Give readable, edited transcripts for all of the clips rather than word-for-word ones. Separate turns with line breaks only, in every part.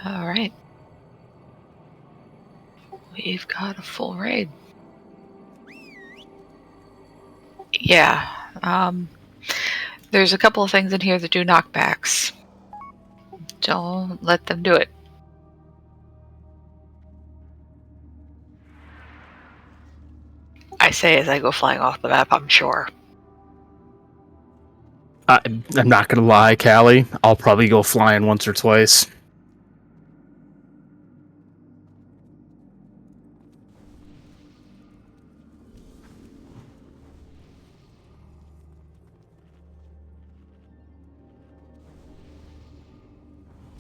All right. We've got a full raid. Yeah. There's a couple of things in here that do knockbacks. Don't let them do it. I say as I go flying off the map, I'm sure.
I'm not gonna lie, Callie. I'll probably go flying once or twice.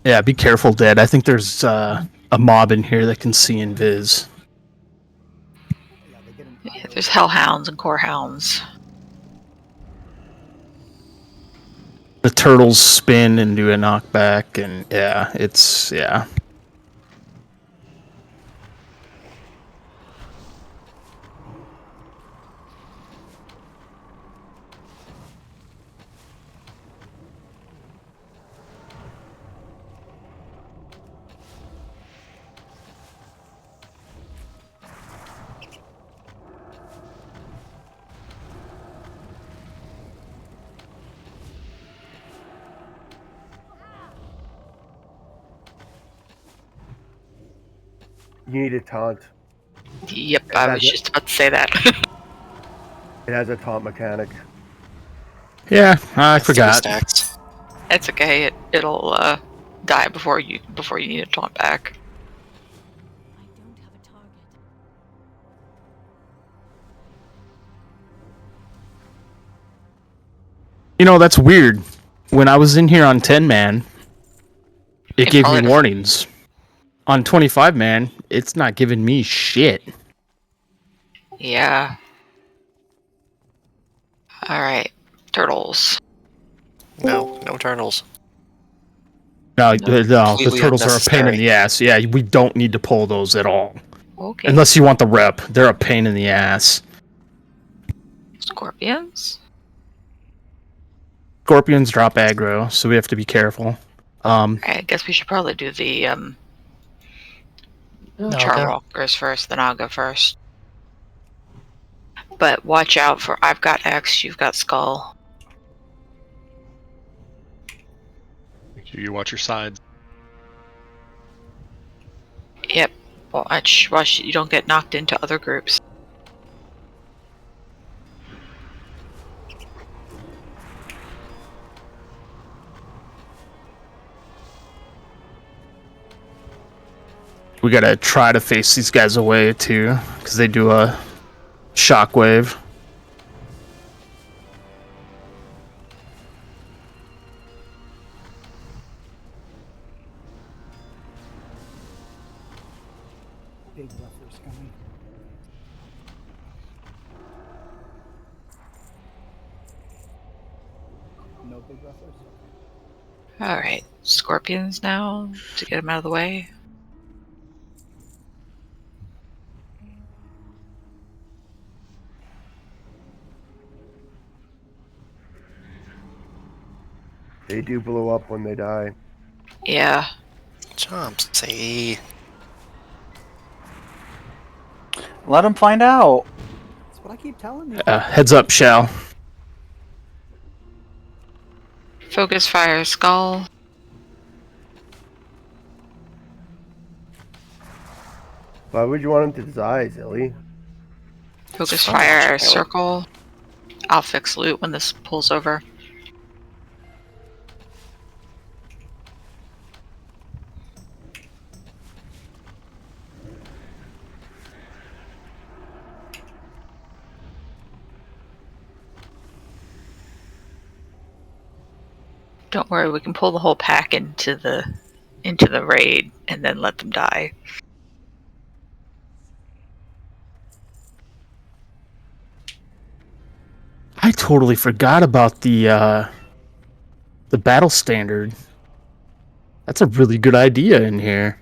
Yeah, be careful, Dad. I think there's a mob in here that can see invis.
Yeah, there's hellhounds and corehounds.
The turtles spin and do a knockback, and yeah.
You need a taunt.
Yep, I was just about to say that.
It has a taunt mechanic.
Yeah, I forgot.
It's okay. It'll die before you need a taunt back.
I don't have a target.
You know, that's weird. When I was in here on 10-man, it gave me warnings. On 25-man, it's not giving me shit.
Yeah. Alright. Turtles.
No turtles.
No, the turtles are a pain in the ass. Yeah, we don't need to pull those at all.
Okay.
Unless you want the rep. They're a pain in the ass.
Scorpions?
Scorpions drop aggro, so we have to be careful.
I guess we should probably do the Charmwalkers first, then I'll go first. But watch out for I've got X, you've got Skull.
Make sure you watch your sides.
Yep. Watch you don't get knocked into other groups.
We gotta try to face these guys away too, because they do a shockwave.
Big buffers coming. No big buffers?
Alright. Scorpions now to get them out of the way.
They do blow up when they die.
Yeah.
Chomsy.
Let them find out.
That's what I keep telling you.
Heads up, Shell.
Focus fire Skull.
Why would you want him to die, Zilly?
Focus fire circle. I'll fix loot when this pulls over. Don't worry, we can pull the whole pack into the raid and then let them die.
I totally forgot about the battle standard. That's a really good idea in here.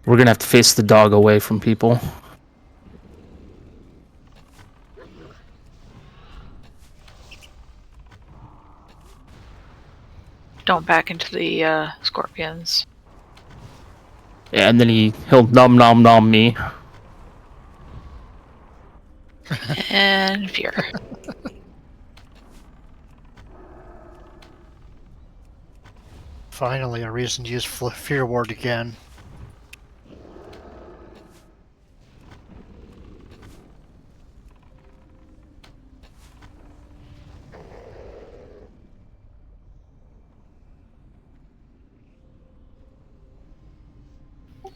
We're gonna have to face the dog away from people.
Going back into the scorpions.
Yeah, and then he'll nom nom me.
And fear.
Finally, a reason to use Fear Ward again.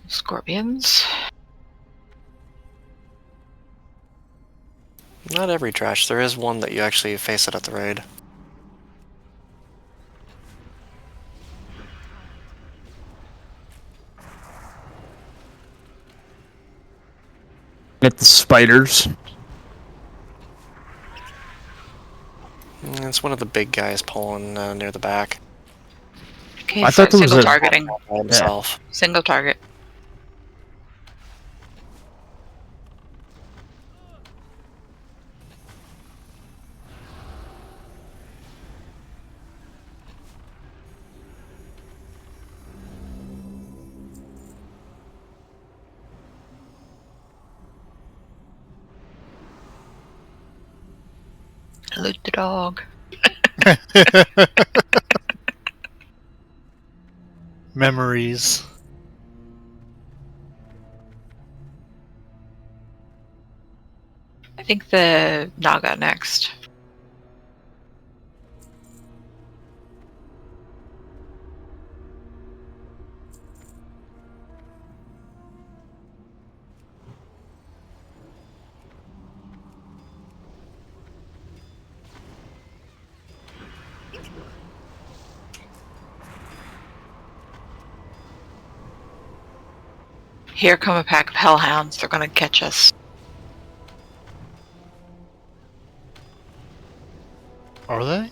Scorpions.
Not every trash. There is one that you actually face it at the raid.
Get the spiders.
It's one of the big guys pulling near the back.
Okay,
I thought there was
single
a-
targeting.
By himself.
Single target. Loot the dog.
Memories.
I think the Naga next. Here come a pack of hellhounds. They're gonna catch us.
Are they?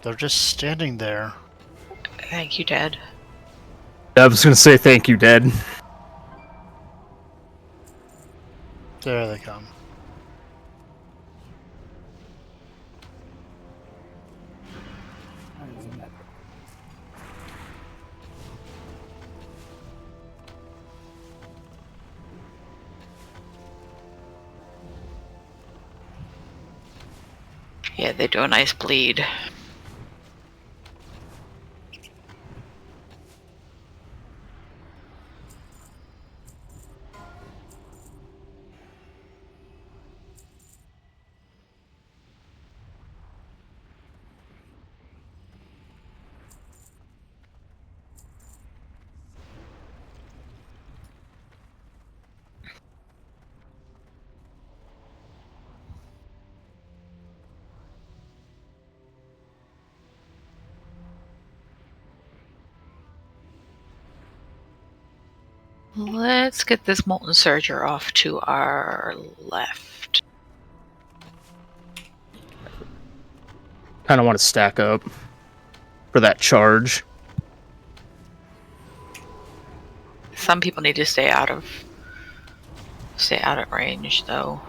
They're just standing there.
Thank you, Dad.
I was gonna say thank you, Dad.
There they come.
That is a net.
Yeah, they do a nice bleed. Let's get this Molten Surger off to our left.
Kind of want to stack up for that charge.
Some people need to stay out of range, though.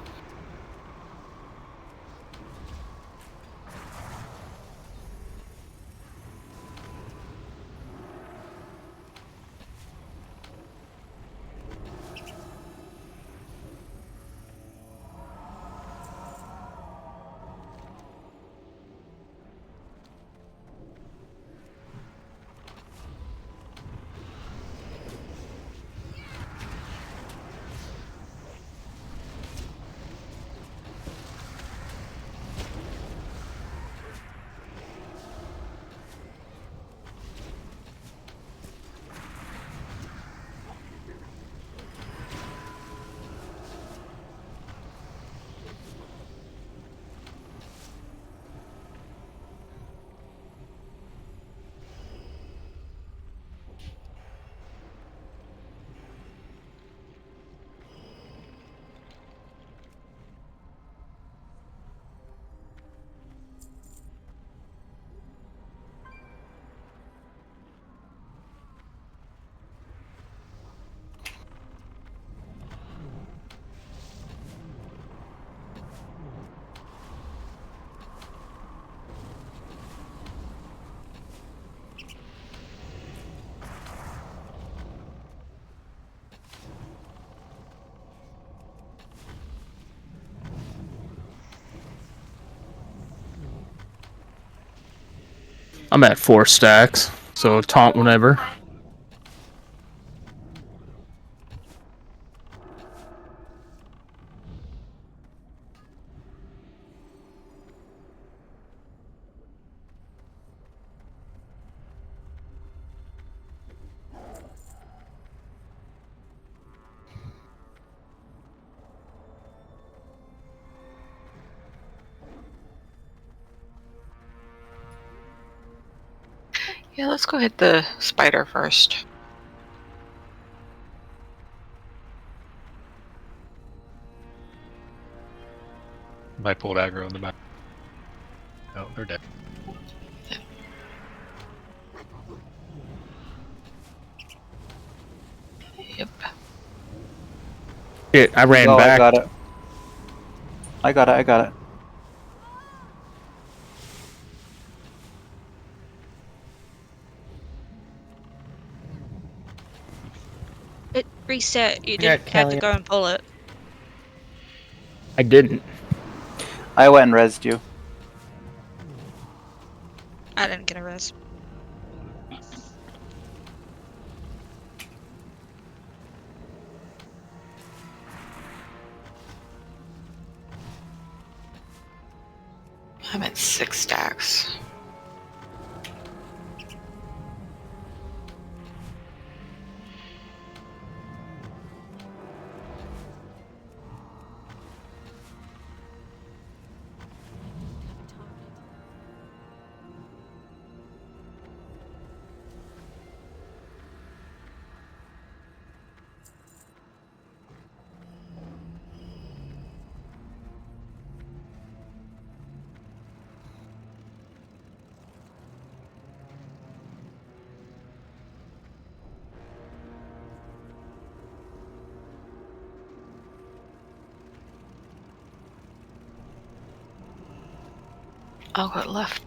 I'm at 4 stacks, so taunt whenever.
Yeah, let's go hit the spider first.
Might pull aggro in the back. Oh, they're dead.
Yep.
Shit, I ran
Oh,
back.
I got it. I got it. I got it.
It reset. You
Yeah,
didn't have to
Kelly.
go and pull it.
I didn't.
I went and rezzed you.
I didn't get a res.
I'm at 6 stacks.
Have a target.
I'll go left.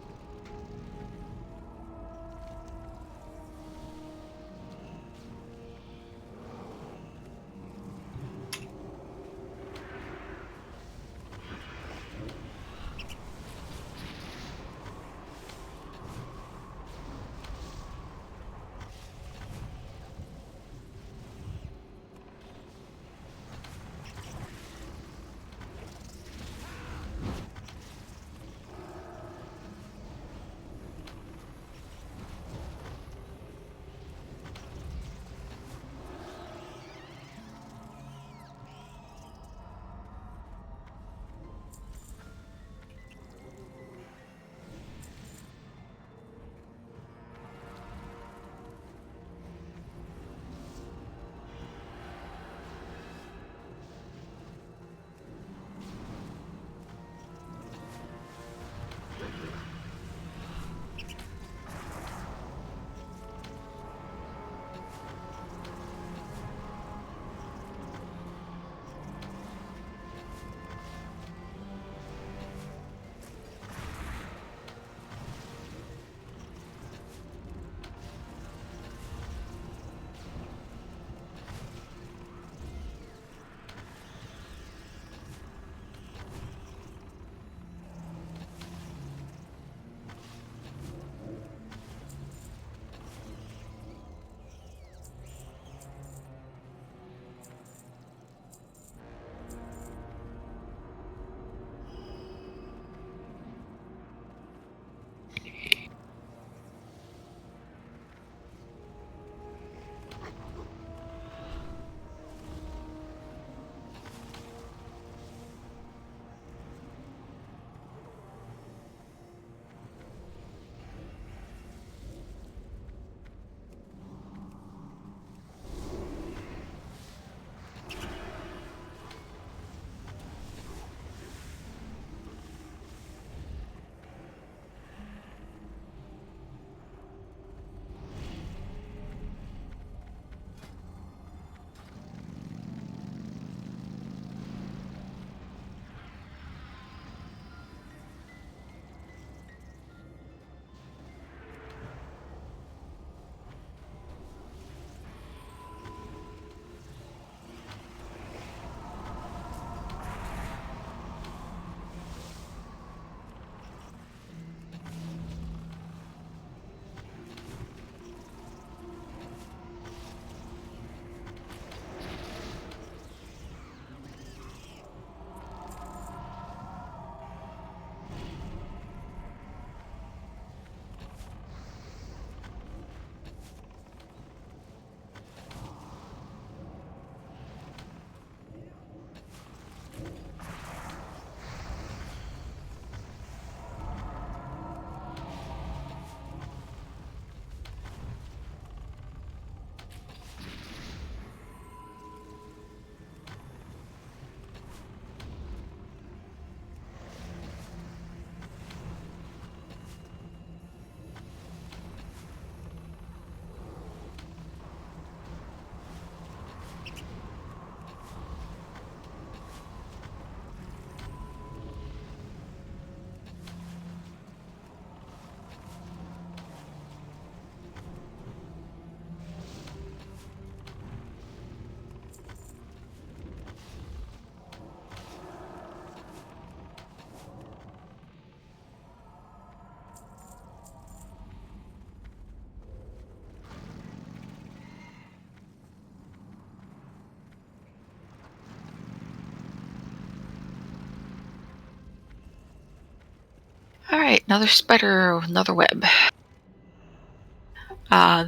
Alright, another spider, another web.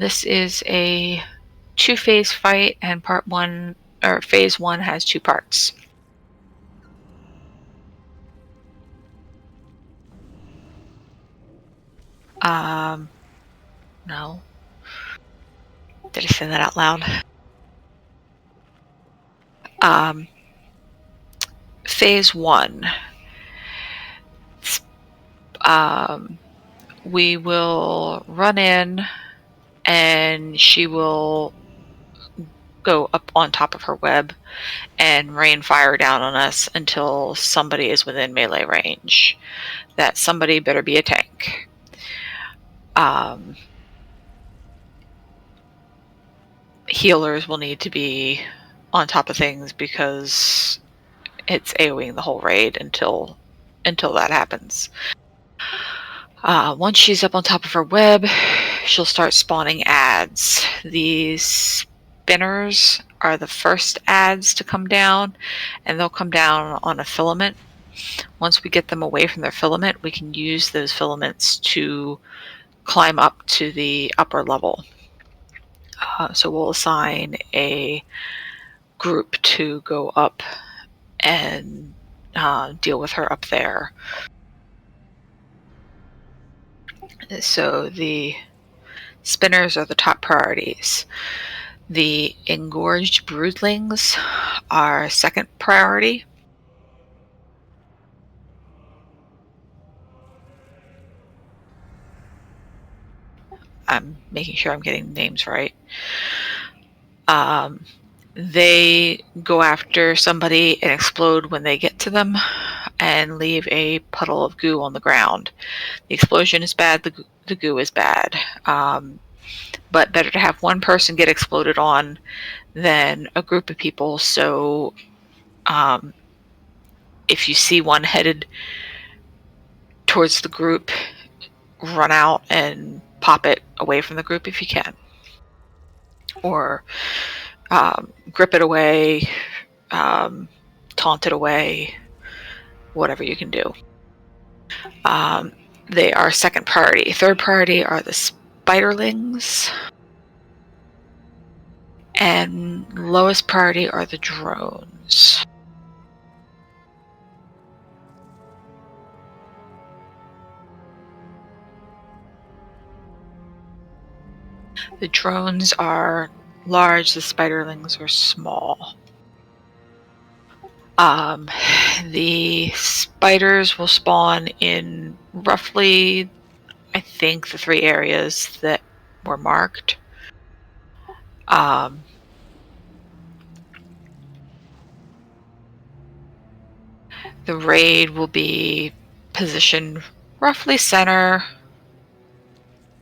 This is a 2-phase fight, and phase 1 has 2 parts. No. Did I say that out loud? Phase 1. We will run in, and she will go up on top of her web and rain fire down on us until somebody is within melee range. That somebody better be a tank. Healers will need to be on top of things because it's AoEing the whole raid until that happens. Once she's up on top of her web, she'll start spawning ads. These spinners are the first ads to come down, and they'll come down on a filament. Once we get them away from their filament, we can use those filaments to climb up to the upper level. So we'll assign a group to go up and deal with her up there. So the spinners are the top priorities. The engorged broodlings are second priority. I'm making sure I'm getting names right. They go after somebody and explode when they get to them and leave a puddle of goo on the ground. The explosion is bad, the goo is bad. But better to have one person get exploded on than a group of people. So if you see one headed towards the group, run out and pop it away from the group if you can. Or grip it away, taunt it away, whatever you can do. They are second priority. Third priority are the spiderlings. And lowest priority are the drones. The drones are large, the spiderlings are small. The spiders will spawn in roughly, I think, the 3 areas that were marked. The raid will be positioned roughly center,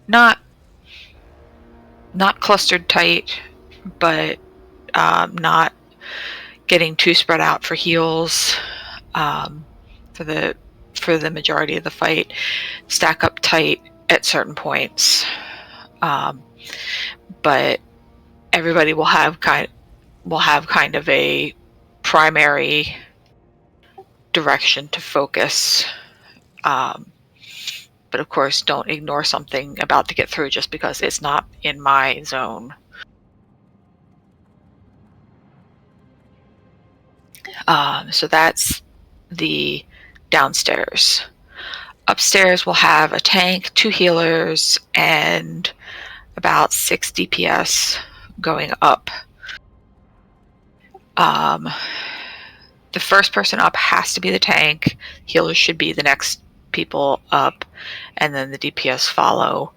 not clustered tight, but not getting too spread out for heals for the majority of the fight. Stack up tight at certain points, but everybody will have kind of a primary direction to focus. But of course, don't ignore something about to get through just because it's not in my zone. So that's the downstairs. Upstairs we'll have a tank, 2 healers, and about 6 DPS going up. The first person up has to be the tank. Healers should be the next people up, and then the DPS follow.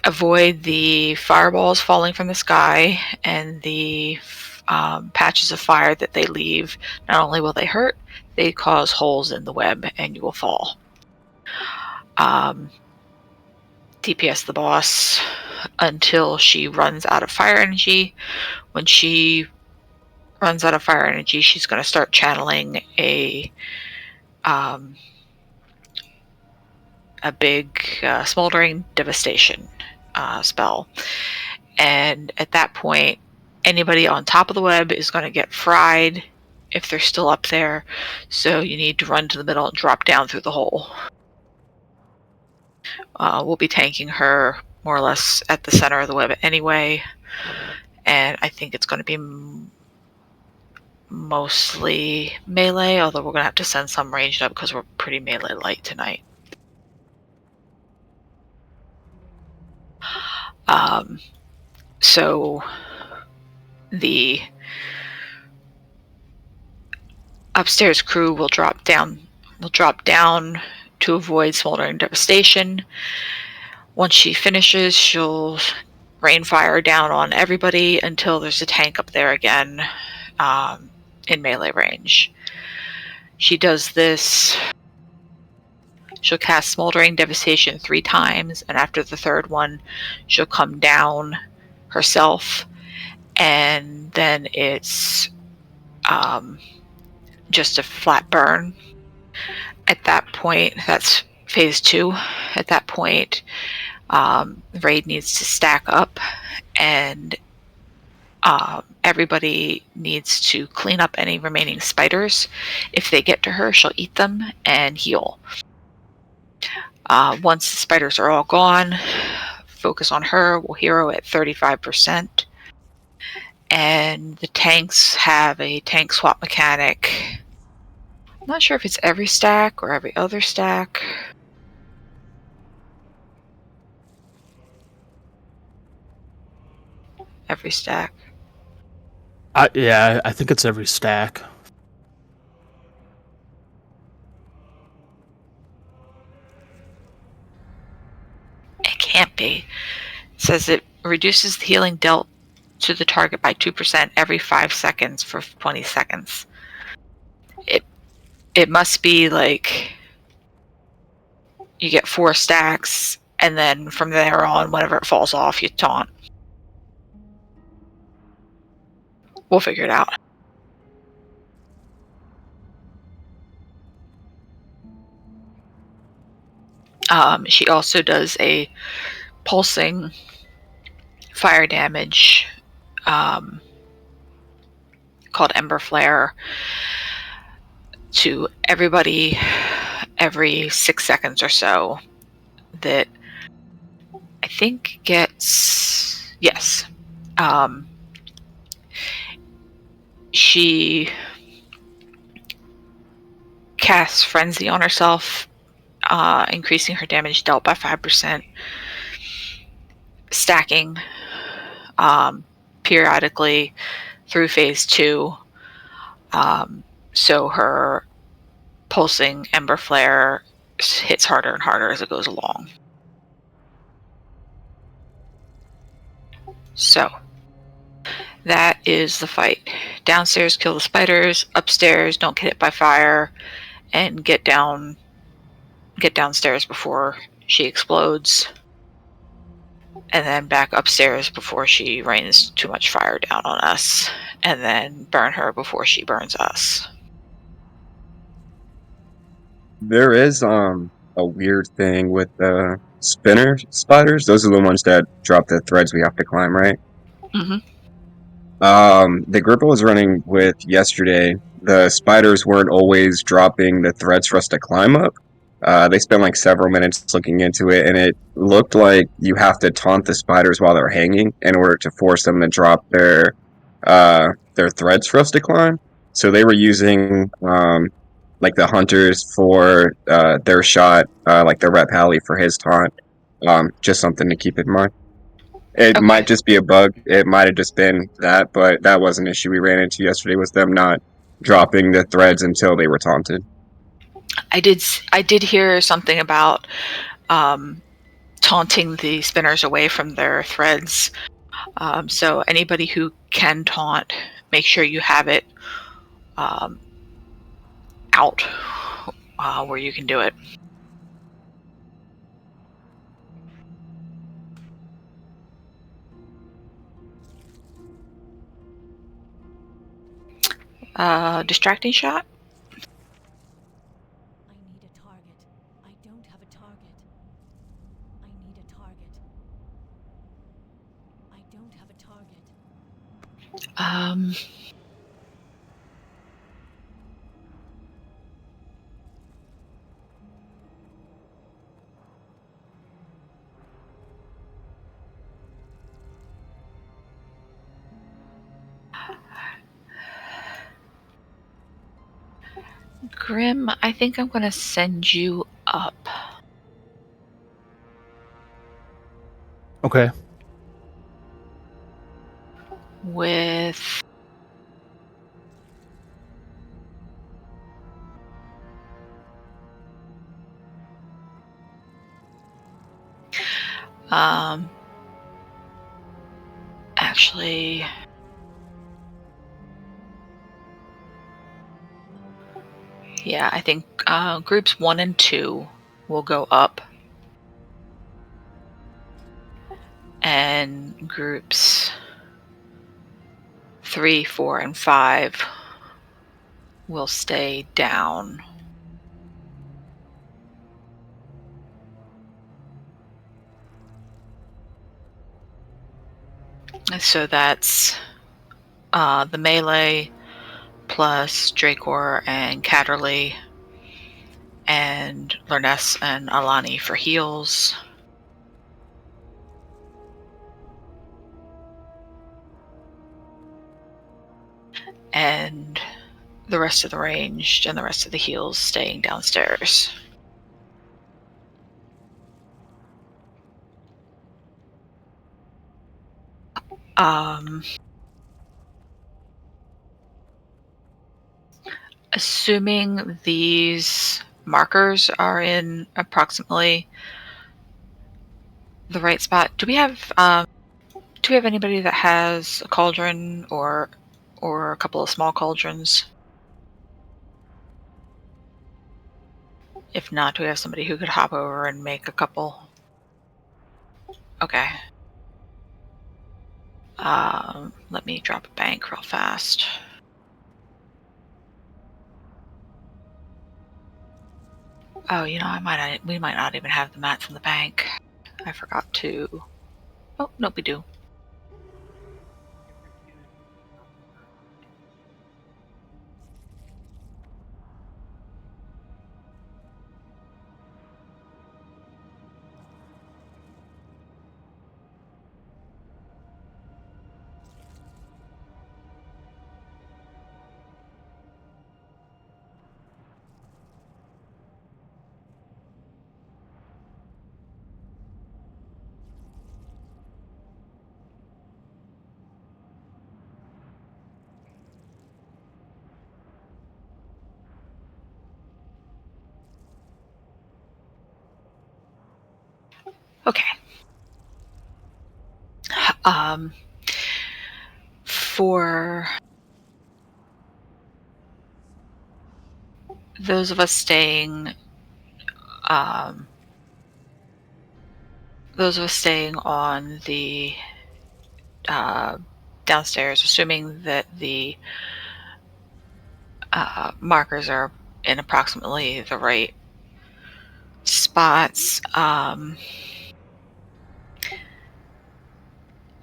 Avoid the fireballs falling from the sky and the patches of fire that they leave. Not only will they hurt, they cause holes in the web and you will fall. DPS the boss until she runs out of fire energy. When she runs out of fire energy, she's going to start channeling a big smoldering devastation spell. And at that point, anybody on top of the web is going to get fried if they're still up there. So you need to run to the middle and drop down through the hole. We'll be tanking her more or less at the center of the web anyway. And I think it's going to be mostly melee, although we're going to have to send some ranged up because we're pretty melee light tonight. So the upstairs crew will drop down to avoid smoldering devastation. Once she finishes, she'll rain fire down on everybody until there's a tank up there again in melee range. She does this. She'll cast Smoldering Devastation 3 times, and after the third one, she'll come down herself, and then it's just a flat burn. At that point, that's phase 2. At that point, Raid needs to stack up, and everybody needs to clean up any remaining spiders. If they get to her, she'll eat them and heal. Once the spiders are all gone, focus on her. We'll hero at 35%. And the tanks have a tank swap mechanic. I'm not sure if it's every stack or every other stack. Every stack.
Yeah, I think it's every stack.
It can't be. It says it reduces the healing dealt to the target by 2% every 5 seconds for 20 seconds. It must be like you get 4 stacks, and then from there on, whenever it falls off, you taunt. We'll figure it out. She also does a pulsing fire damage called Ember Flare to everybody every 6 seconds or so. That I think gets, yes. She casts Frenzy on herself, increasing her damage dealt by 5%, stacking periodically through phase 2. So her pulsing Ember Flare hits harder and harder as it goes along. So that is the fight. Downstairs, kill the spiders. Upstairs, don't get hit by fire, and get downstairs before she explodes, and then back upstairs before she rains too much fire down on us, and then burn her before she burns us.
There is a weird thing with the spinner spiders. Those are the ones that drop the threads we have to climb, right?
Mm-hmm.
The group I was running with yesterday, the spiders weren't always dropping the threads for us to climb up. They spent like several minutes looking into it, and it looked like you have to taunt the spiders while they're hanging in order to force them to drop their threads for us to climb. So they were using like the hunters for their shot, like the Rep Halley for his taunt. Just something to keep in mind. It
Okay.
might just be a bug. It might have just been that, but that was an issue we ran into yesterday, was them not dropping the threads until they were taunted.
I did hear something about taunting the spinners away from their threads. So anybody who can taunt, make sure you have it out where you can do it. Distracting shot.
I need a target. I don't have a target. I need a target. I don't have a target.
Grim, I think I'm gonna send you up.
Okay.
With actually, yeah, I think groups 1 and 2 will go up, and groups 3, 4, and 5 will stay down. So that's the melee plus Dracor and Catterley and Lerness and Alani for heals. And the rest of the ranged and the rest of the heals staying downstairs. Assuming these markers are in approximately the right spot, do we have anybody that has a cauldron or a couple of small cauldrons? If not, do we have somebody who could hop over and make a couple? Okay. Let me drop a bank real fast. Oh, you know, we might not even have the mats in the bank. I forgot to. Oh, nope, we do. Okay. For those of us staying, on the downstairs, assuming that the markers are in approximately the right spots,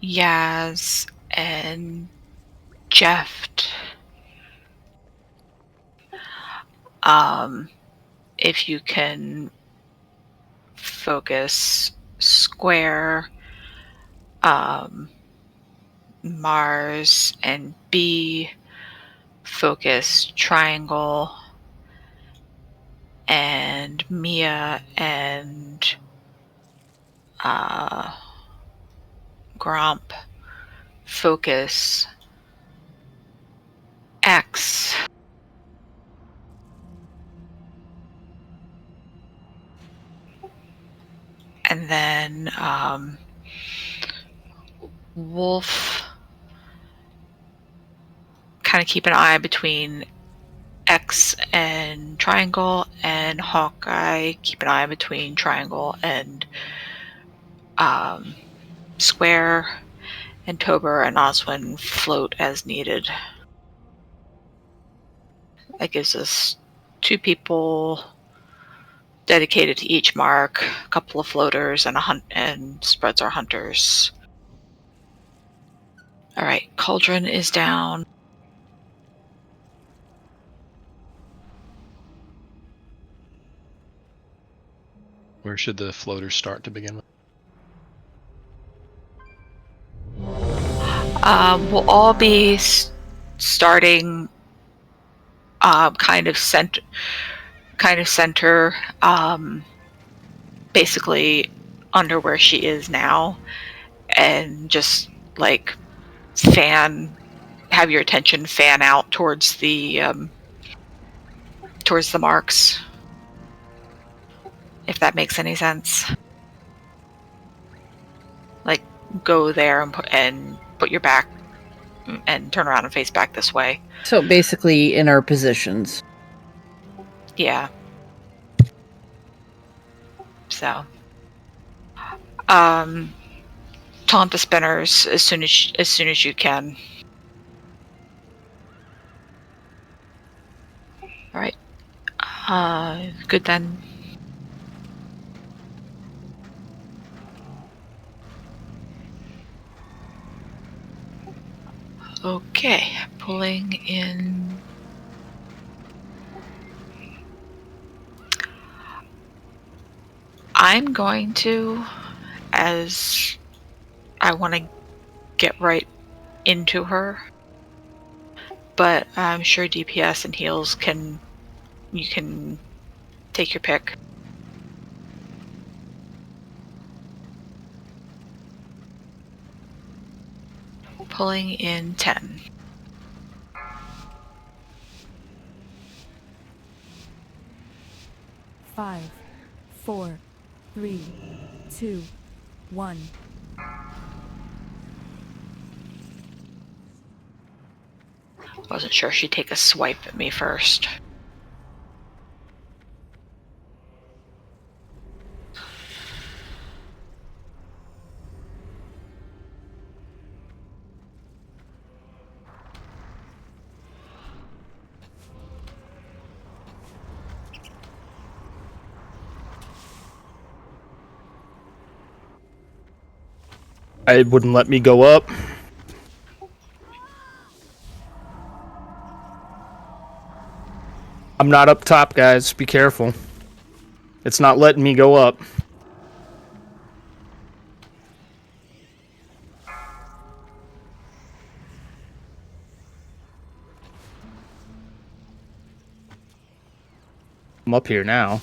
Yaz and Jeff, if you can focus square, Mars, and B focus triangle, and Mia and Gromp focus X. And then Wolf, kind of keep an eye between X and triangle, and Hawkeye, keep an eye between triangle and square, and Tober and Oswin float as needed. That gives us 2 people dedicated to each mark, a couple of floaters, and spreads our hunters. All right, Cauldron is down.
Where should the floaters start to begin with?
We'll all be starting kind of center, basically under where she is now, and just like have your attention fan out towards the marks, if that makes any sense. Like, go there and put your back and turn around and face back this way.
So basically in our positions.
Yeah. So, taunt the spinners as soon as you can. All right. Good then. Okay, pulling in. I'm going to, as I want to get right into her, but I'm sure DPS and heals you can take your pick. Pulling in 10.
Five, 4, 3, 2, 1.
Wasn't sure she'd take a swipe at me first.
It wouldn't let me go up. I'm not up top, guys. Be careful. It's not letting me go up. I'm up here now.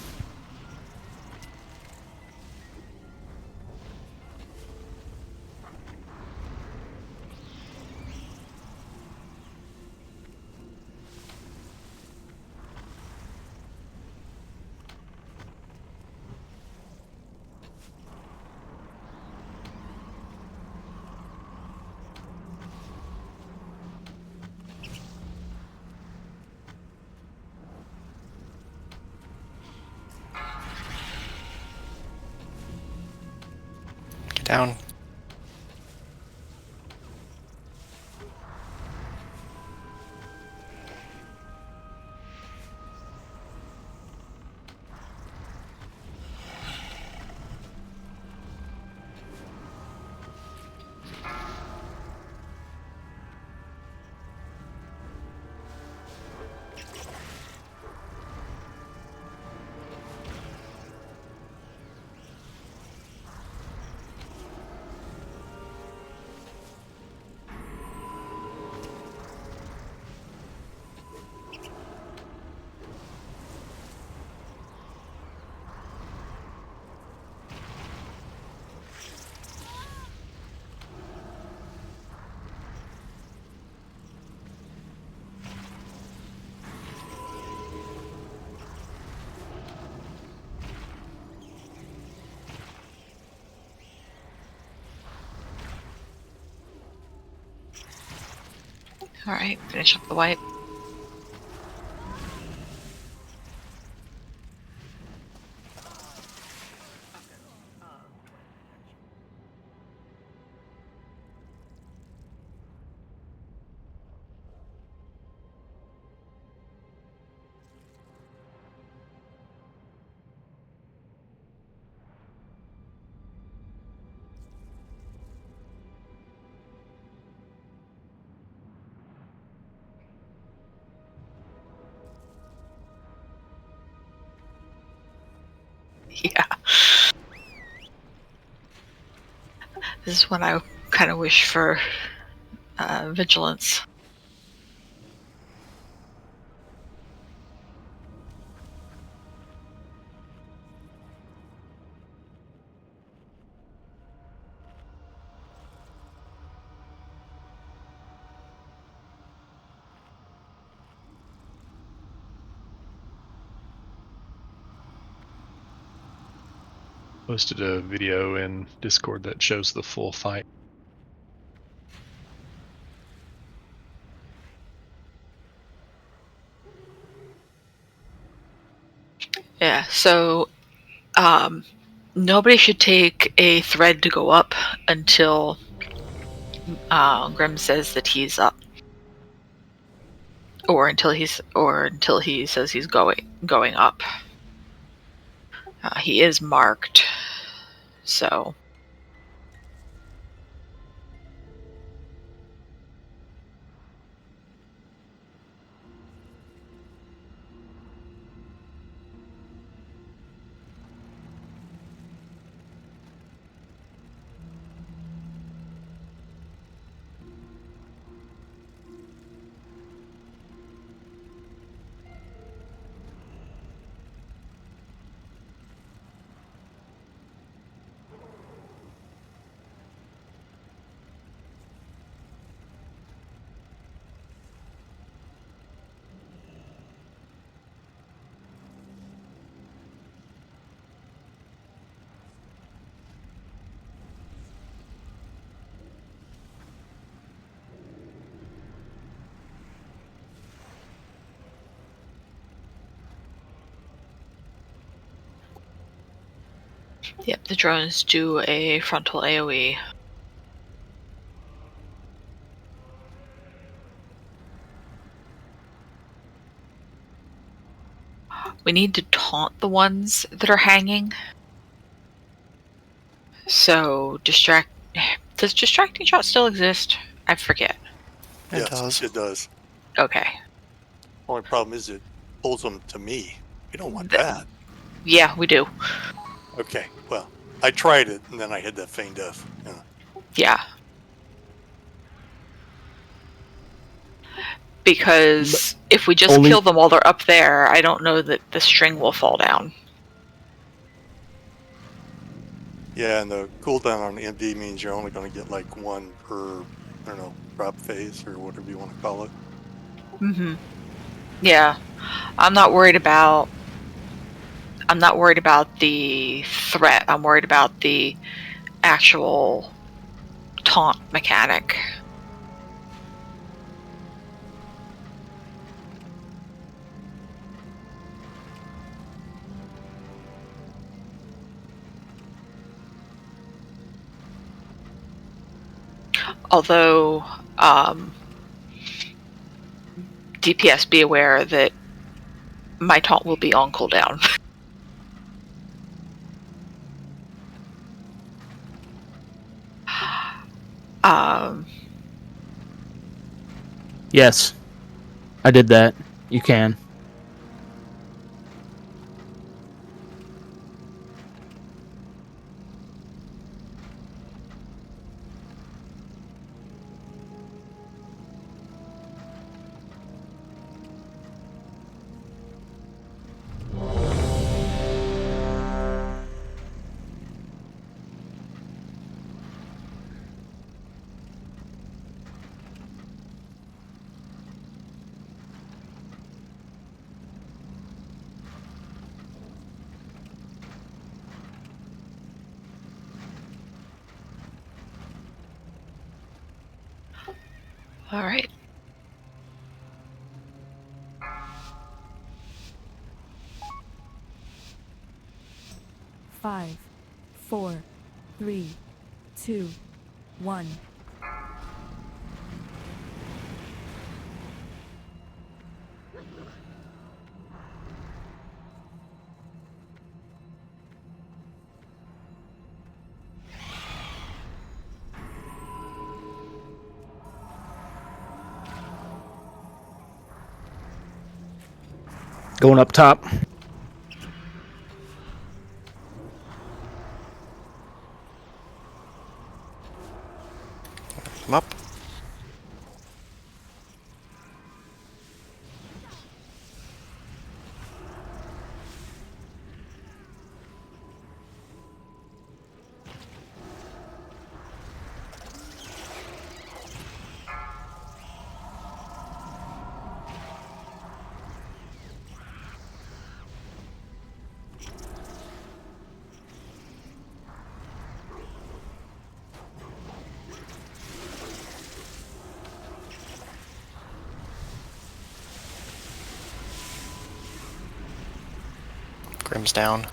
Get down.
Alright, finish up the wipe. Yeah. This is when I kind of wish for vigilance.
posted a video in Discord that shows the full fight.
Yeah, so nobody should take a thread to go up until Grim says that he's up, or until he says he's going up. He is marked, so. Yep, the drones do a frontal AoE. We need to taunt the ones that are hanging. So does distracting shot still exist? I forget.
Yes,
it does.
Okay.
Only problem is it pulls them to me. We don't want that.
Yeah, we do.
Okay, well, I tried it and then I had that feign death.
Yeah. Because if we just kill them while they're up there, I don't know that the string will fall down.
Yeah, and the cooldown on MD means you're only going to get like one per, I don't know, drop phase or whatever you want to call it.
Mm-hmm. Yeah. I'm not worried about the threat. I'm worried about the actual taunt mechanic. Although, DPS, be aware that my taunt will be on cooldown.
Yes, I did that. You can.
All right.
Five, 4, 3, 2, 1.
Going up top.
I'm up. Grim's down.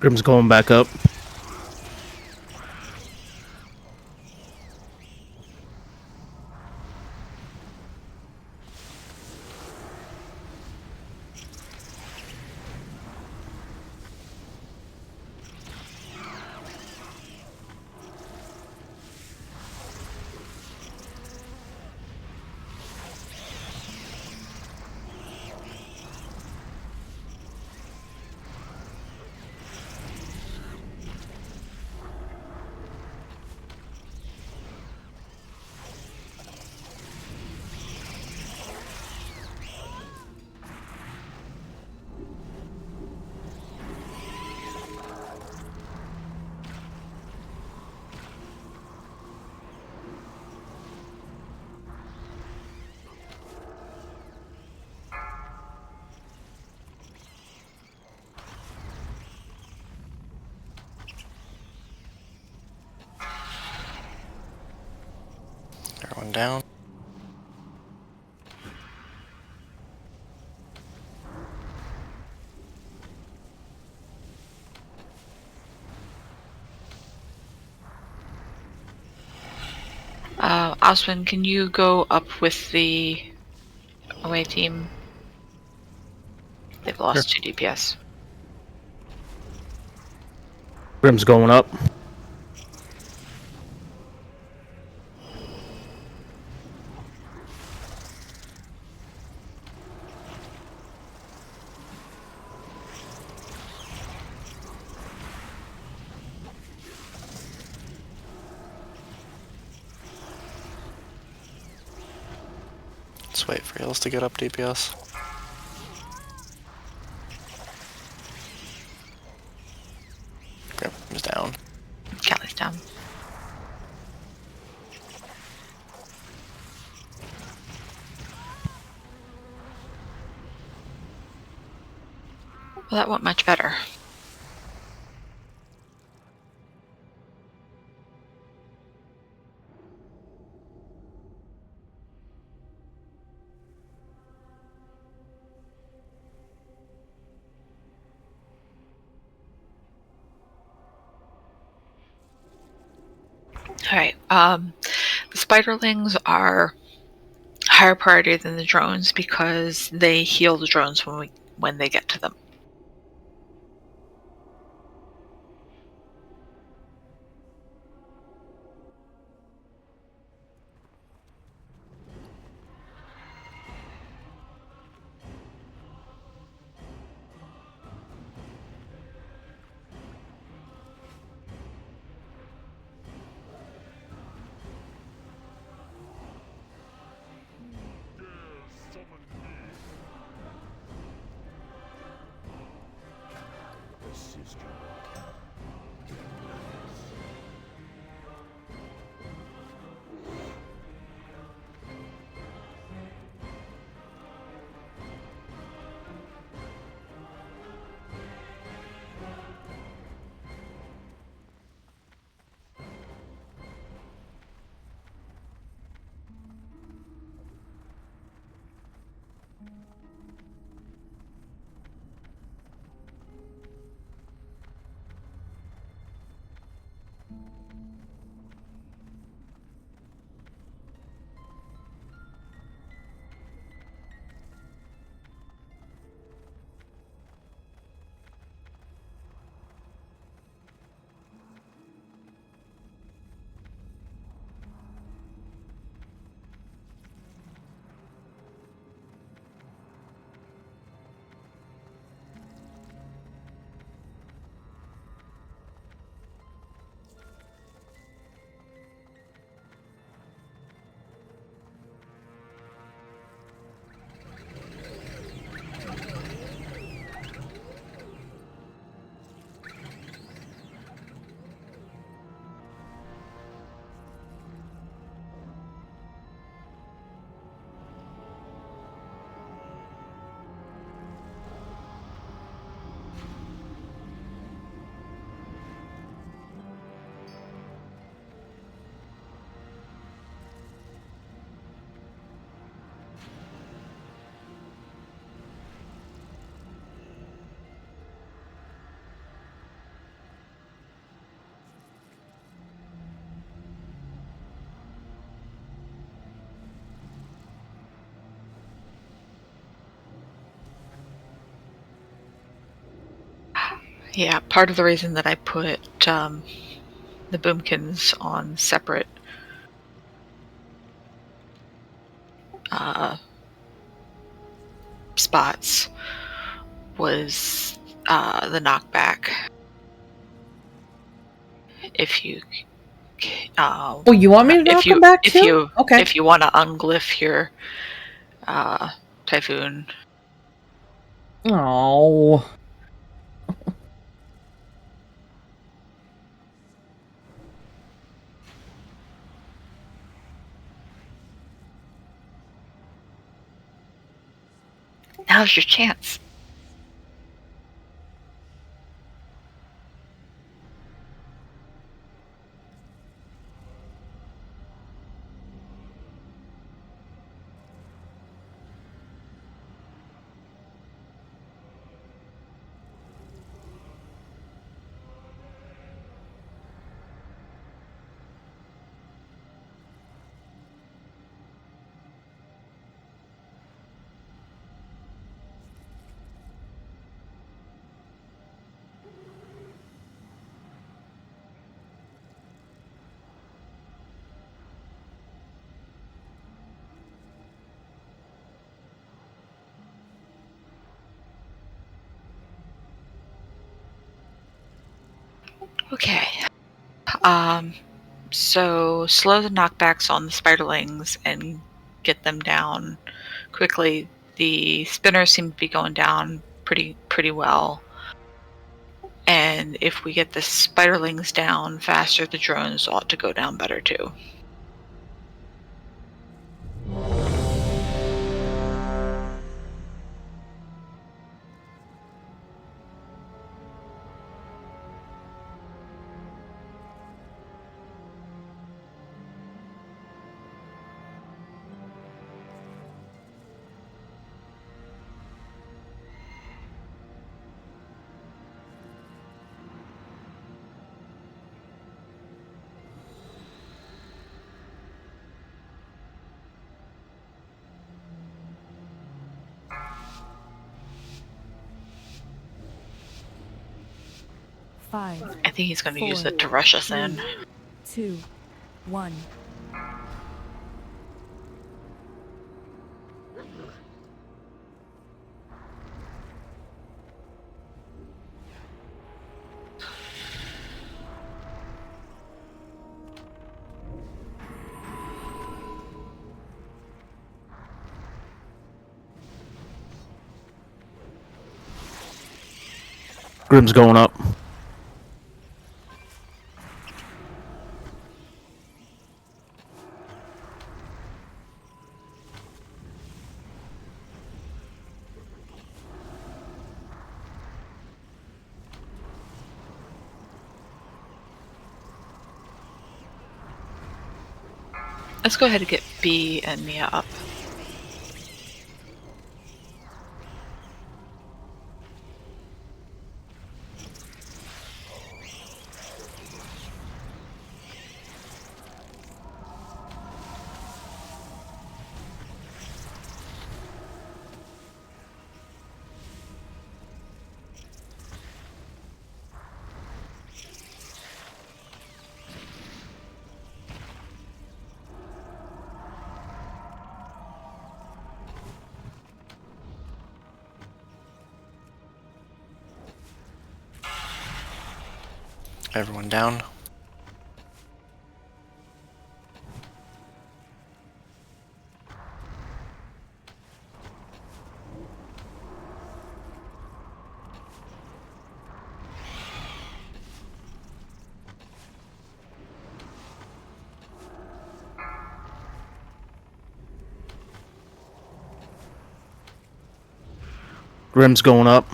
Grim's going back up.
Everyone down.
Oswin, can you go up with the away team? They've lost 2 DPS.
Grim's going up.
Let's wait for heals to get up DPS. Grim's down.
Callie's down. Well, that went much better. Alright, the spiderlings are higher priority than the drones because they heal the drones when they get to them. Yeah, part of the reason that I put the boomkins on separate spots was the knockback. If you
Oh, you want me to knock them back too? Okay.
if you want to unglyph your typhoon.
Oh.
Now's your chance. Okay. So slow the knockbacks on the spiderlings and get them down quickly. The spinners seem to be going down pretty well. And if we get the spiderlings down faster, the drones ought to go down better too.
Five.
I think he's going to use
4,
it to rush us
3,
in.
2, 1.
Grim's going up.
Let's go ahead and get B and Mia up.
Everyone down.
Grim's going up.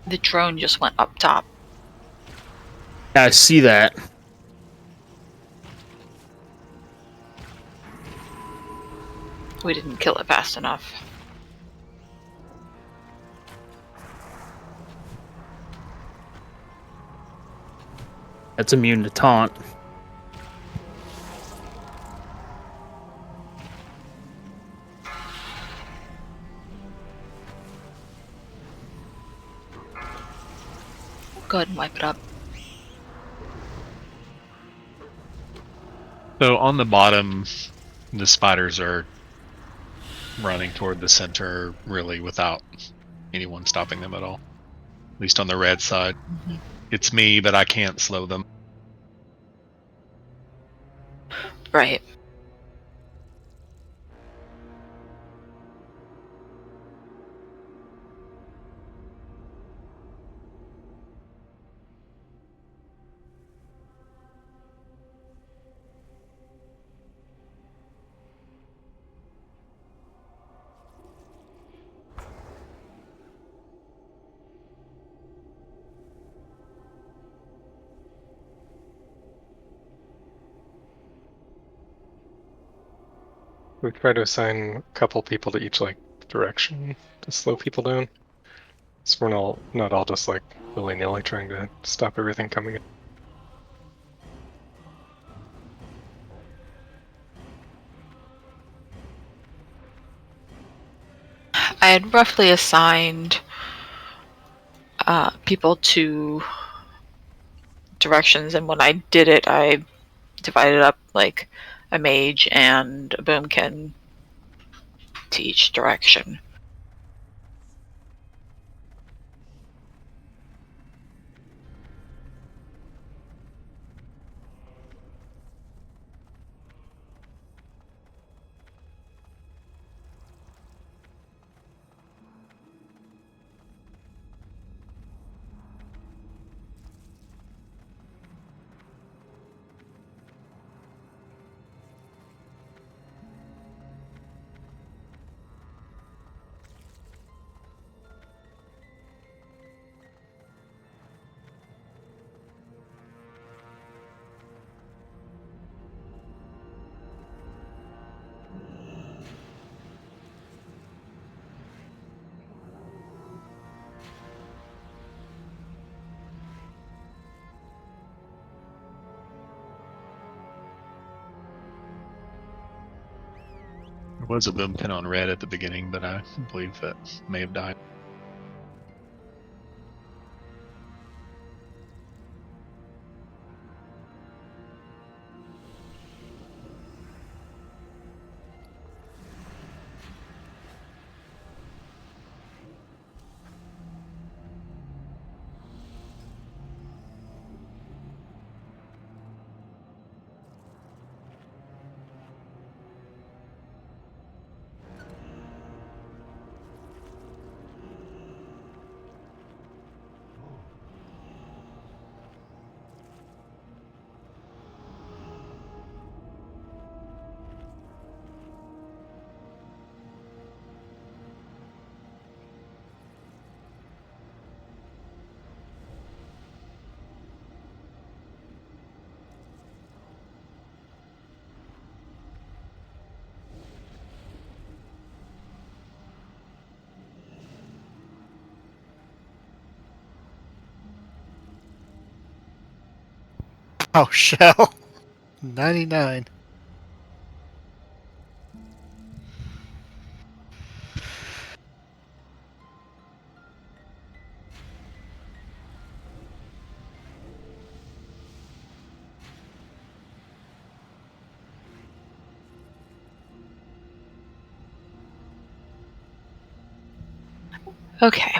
The drone just went up top.
Yeah, I see that.
We didn't kill it fast enough.
That's immune to taunt.
Go ahead and wipe it up.
So on the bottom, the spiders are running toward the center, really, without anyone stopping them at all. At least on the red side.
Mm-hmm.
It's me, but I can't slow them.
Right.
We try to assign a couple people to each like direction to slow people down. So we're not all just like willy-nilly trying to stop everything coming in.
I had roughly assigned people to directions, and when I did it, I divided up like a mage and a boomkin to each direction.
There was a boomkin on red at the beginning, but I believe that may have died.
Oh, shell. 99.
Okay.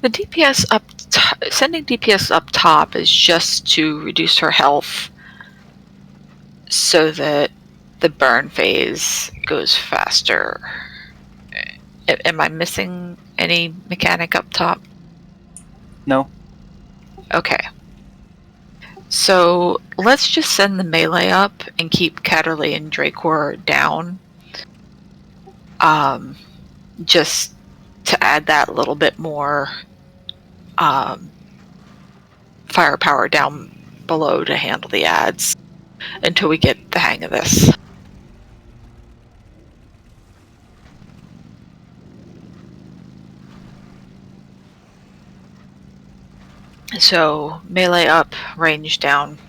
The DPS sending DPS up top is just to reduce her health so that the burn phase goes faster. Am I missing any mechanic up top?
No.
Okay. So let's just send the melee up and keep Catterley and Dracor down. Just to add that little bit more firepower down below to handle the ads until we get the hang of this. So melee up, range down.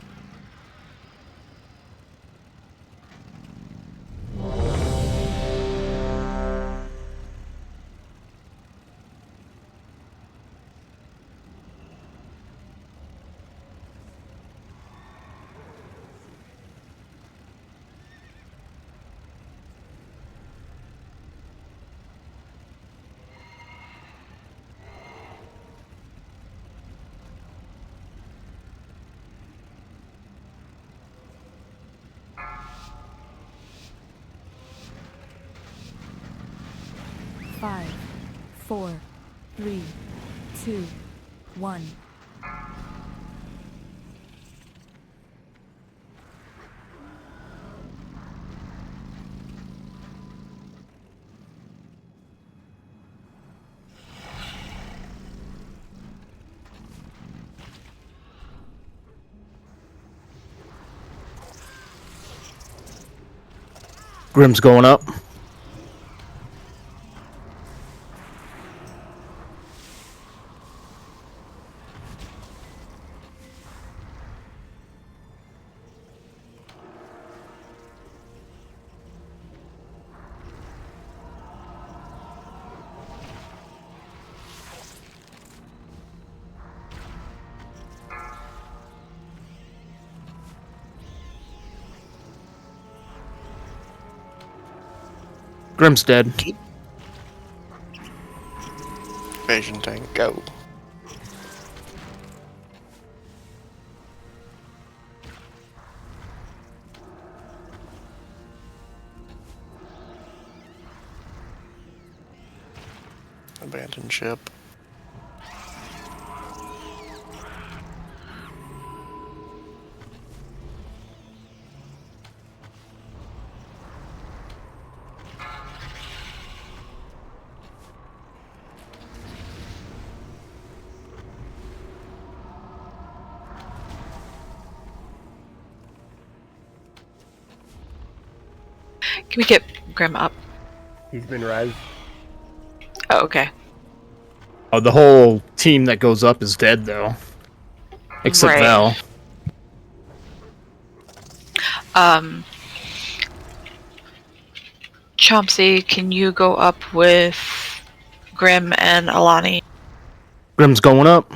Five, 4, 3, 2, 1.
Grim's going up. Grim's dead.
Invasion tank, go. Abandoned ship.
Can we get Grim up?
He's been res.
Oh, okay.
Oh, the whole team that goes up is dead, though. Except Val.
Chomsy, can you go up with Grim and Alani?
Grim's going up.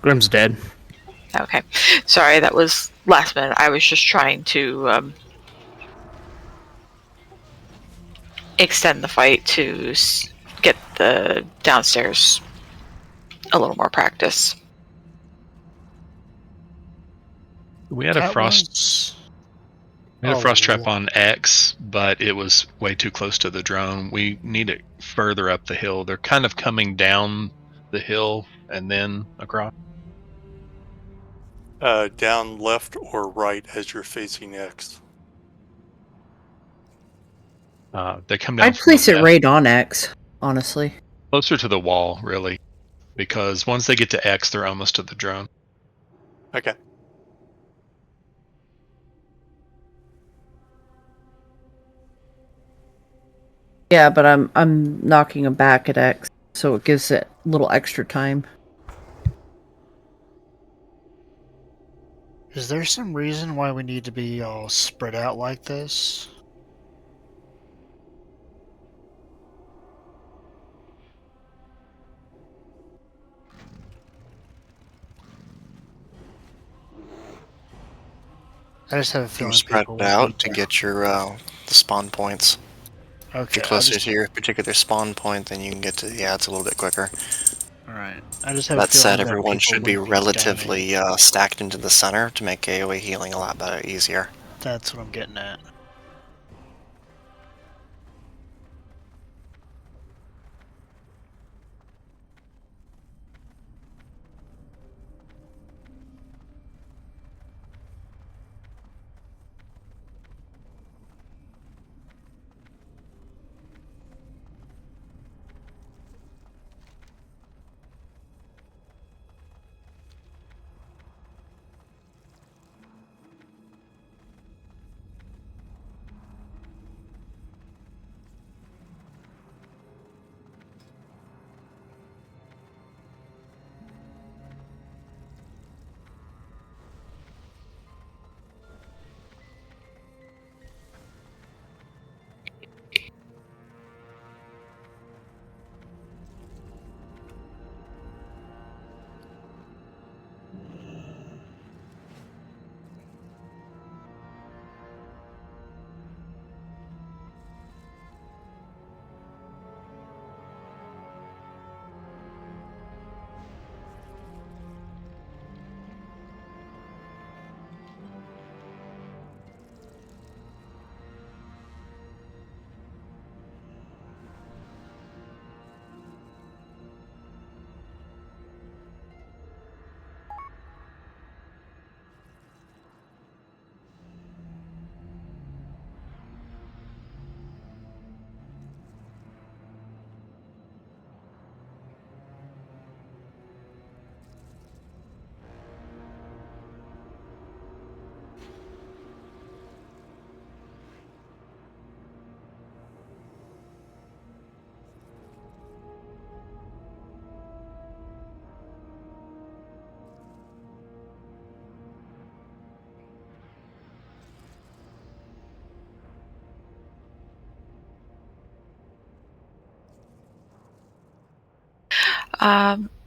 Grim's dead.
Okay. Sorry, that was last minute. I was just trying to extend the fight to get the downstairs a little more practice.
We had a frost. We had a frost trap on X, but it was way too close to the drone. We need it further up the hill. They're kind of coming down the hill and then across.
Down left or right as you're facing X?
They come down.
I'd place it right on X, honestly.
Closer to the wall, really, because once they get to X, they're almost to the drone.
Okay.
Yeah, but I'm knocking them back at X, so it gives it a little extra time.
Is there some reason why we need to be all spread out like this? I just have a feeling
You spread
people
it out to get your the spawn points. If
Okay,
you're closer to your particular spawn point, then you can get to the ads a little bit quicker.
Alright. I just have a
That said,
feeling that
everyone
people
should be
would be dying.
relatively stacked into the center to make AoE healing a lot better, easier.
That's what I'm getting at.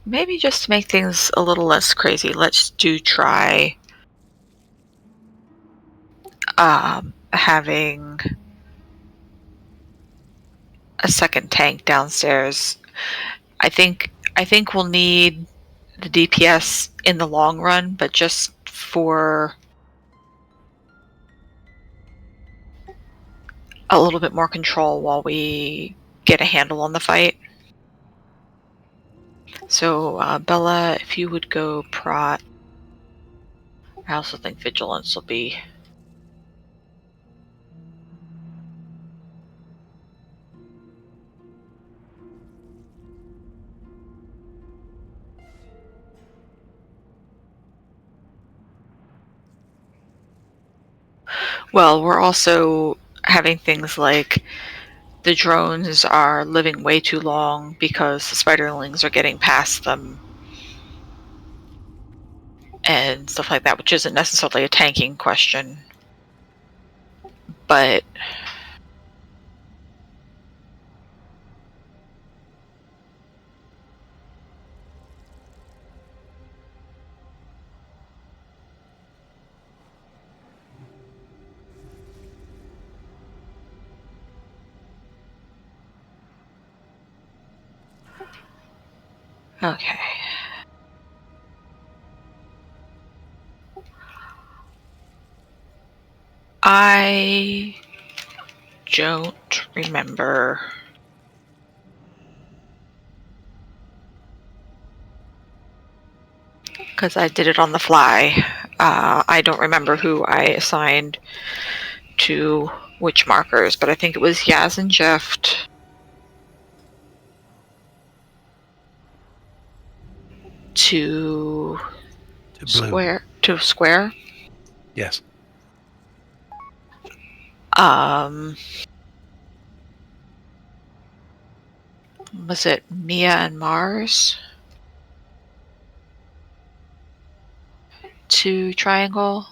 Maybe just to make things a little less crazy, let's try having a second tank downstairs. I think we'll need the DPS in the long run, but just for a little bit more control while we get a handle on the fight. So, Bella, if you would go prot. I also think vigilance will be. Well, we're also having things like the drones are living way too long because the spiderlings are getting past them and stuff like that, which isn't necessarily a tanking question. But okay. I don't remember. Because I did it on the fly. I don't remember who I assigned to which markers, but I think it was Yaz and Jeff to square.
Yes.
Was it Mia and Mars to triangle?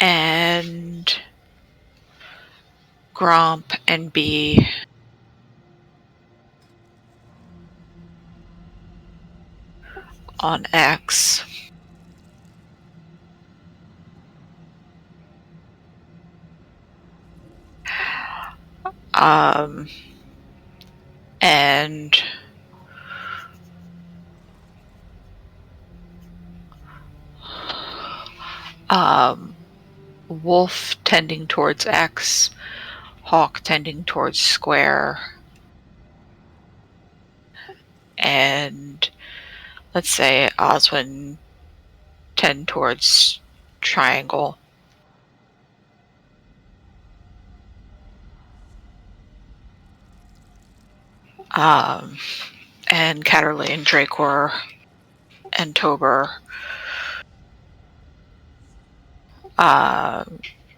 And Gromp and B on X. And Wolf tending towards X, Hawk tending towards square, and let's say Oswin tend towards triangle. And Catterley and Dracor and Tober.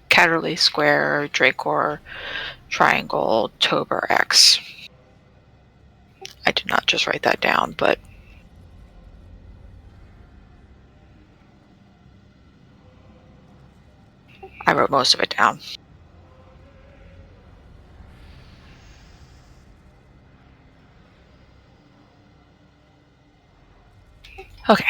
Catterley square, Dracor triangle, Tober X. I did not just write that down, but I wrote most of it down. Okay.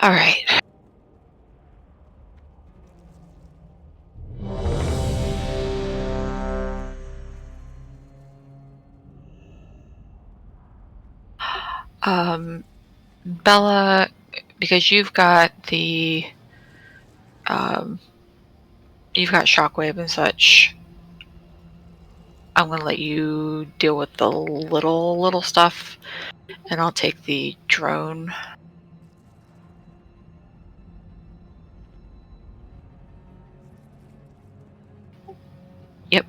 All right. Bella, because you've got the you've got shockwave and such, I'm gonna let you deal with the little stuff, and I'll take the drone. Yep.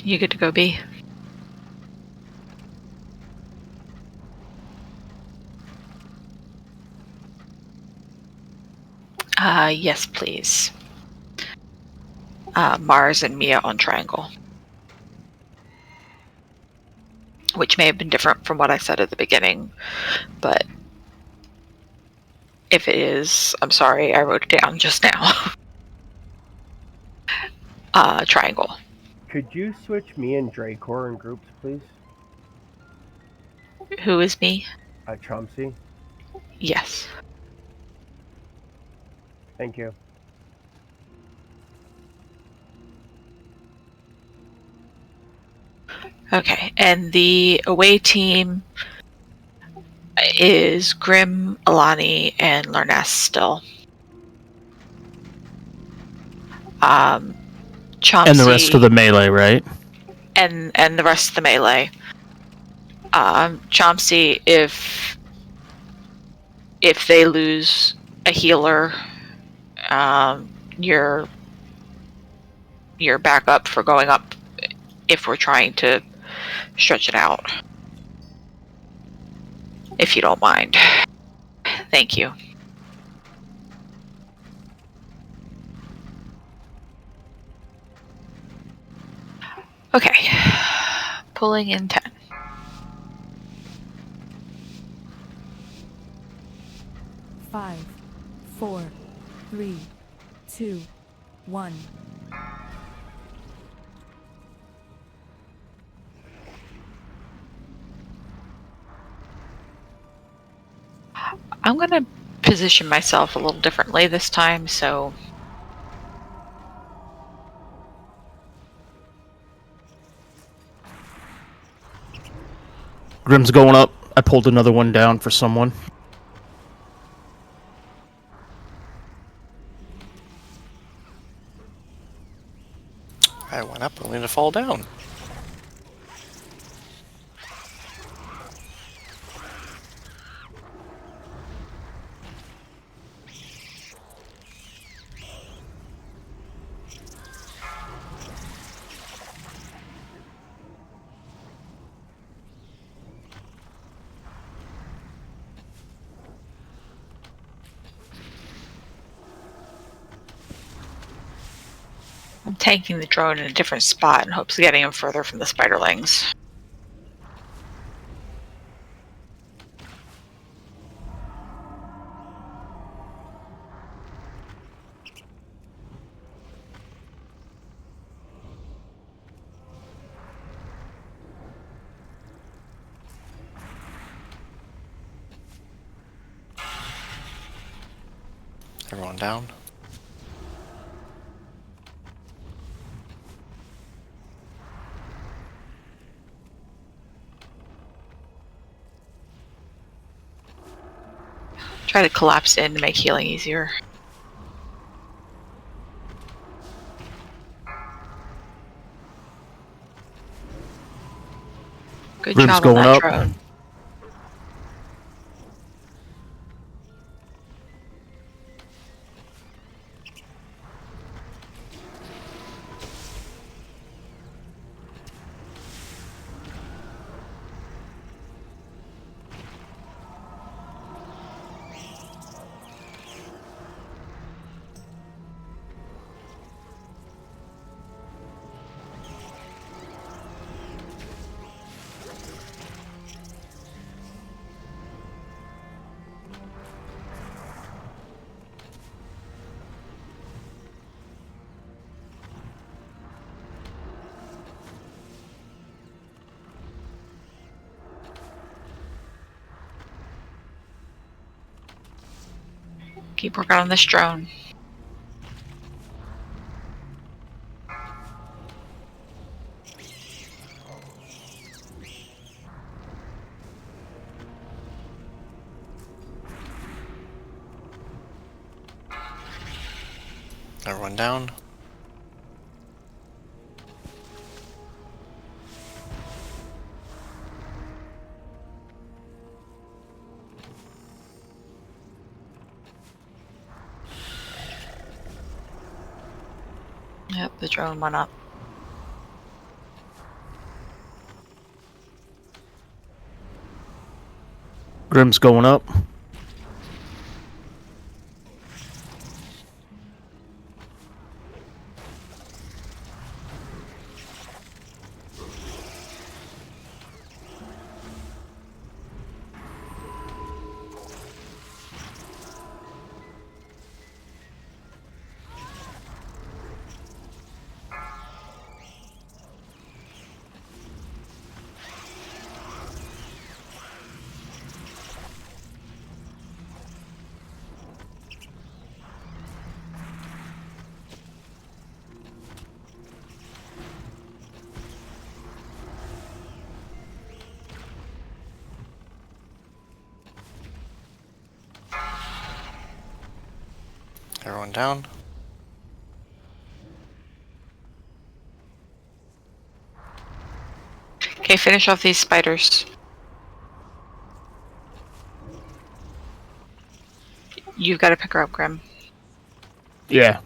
You get to go, B. Yes, please. Mars and Mia on triangle. Which may have been different from what I said at the beginning, but if it is, I'm sorry, I wrote it down just now. Triangle.
Could you switch me and Dracor in groups, please?
Who is me?
Chomsey.
Yes.
Thank you.
Okay, and the away team is Grim, Alani, and Lerness still. Chomsey,
And the rest of the melee, right?
And the rest of the melee. Chomsey, if they lose a healer, you're back up for going up if we're trying to stretch it out. If you don't mind. Thank you. Okay. Pulling in 10.
Five, 4, 3, 2, 1.
I'm going to position myself a little differently this time, so
Grim's going up. I pulled another one down for someone.
I went up only to fall down.
I'm tanking the drone in a different spot in hopes of getting him further from the spiderlings.
Everyone down.
Try to collapse in to make healing easier. Good
Grim's
job on
going
that
up.
drone. Keep working on this drone.
Everyone down.
Yep, the drone went up.
Grim's going up.
Everyone down.
Okay, finish off these spiders. You've got to pick her up, Grim.
Yeah.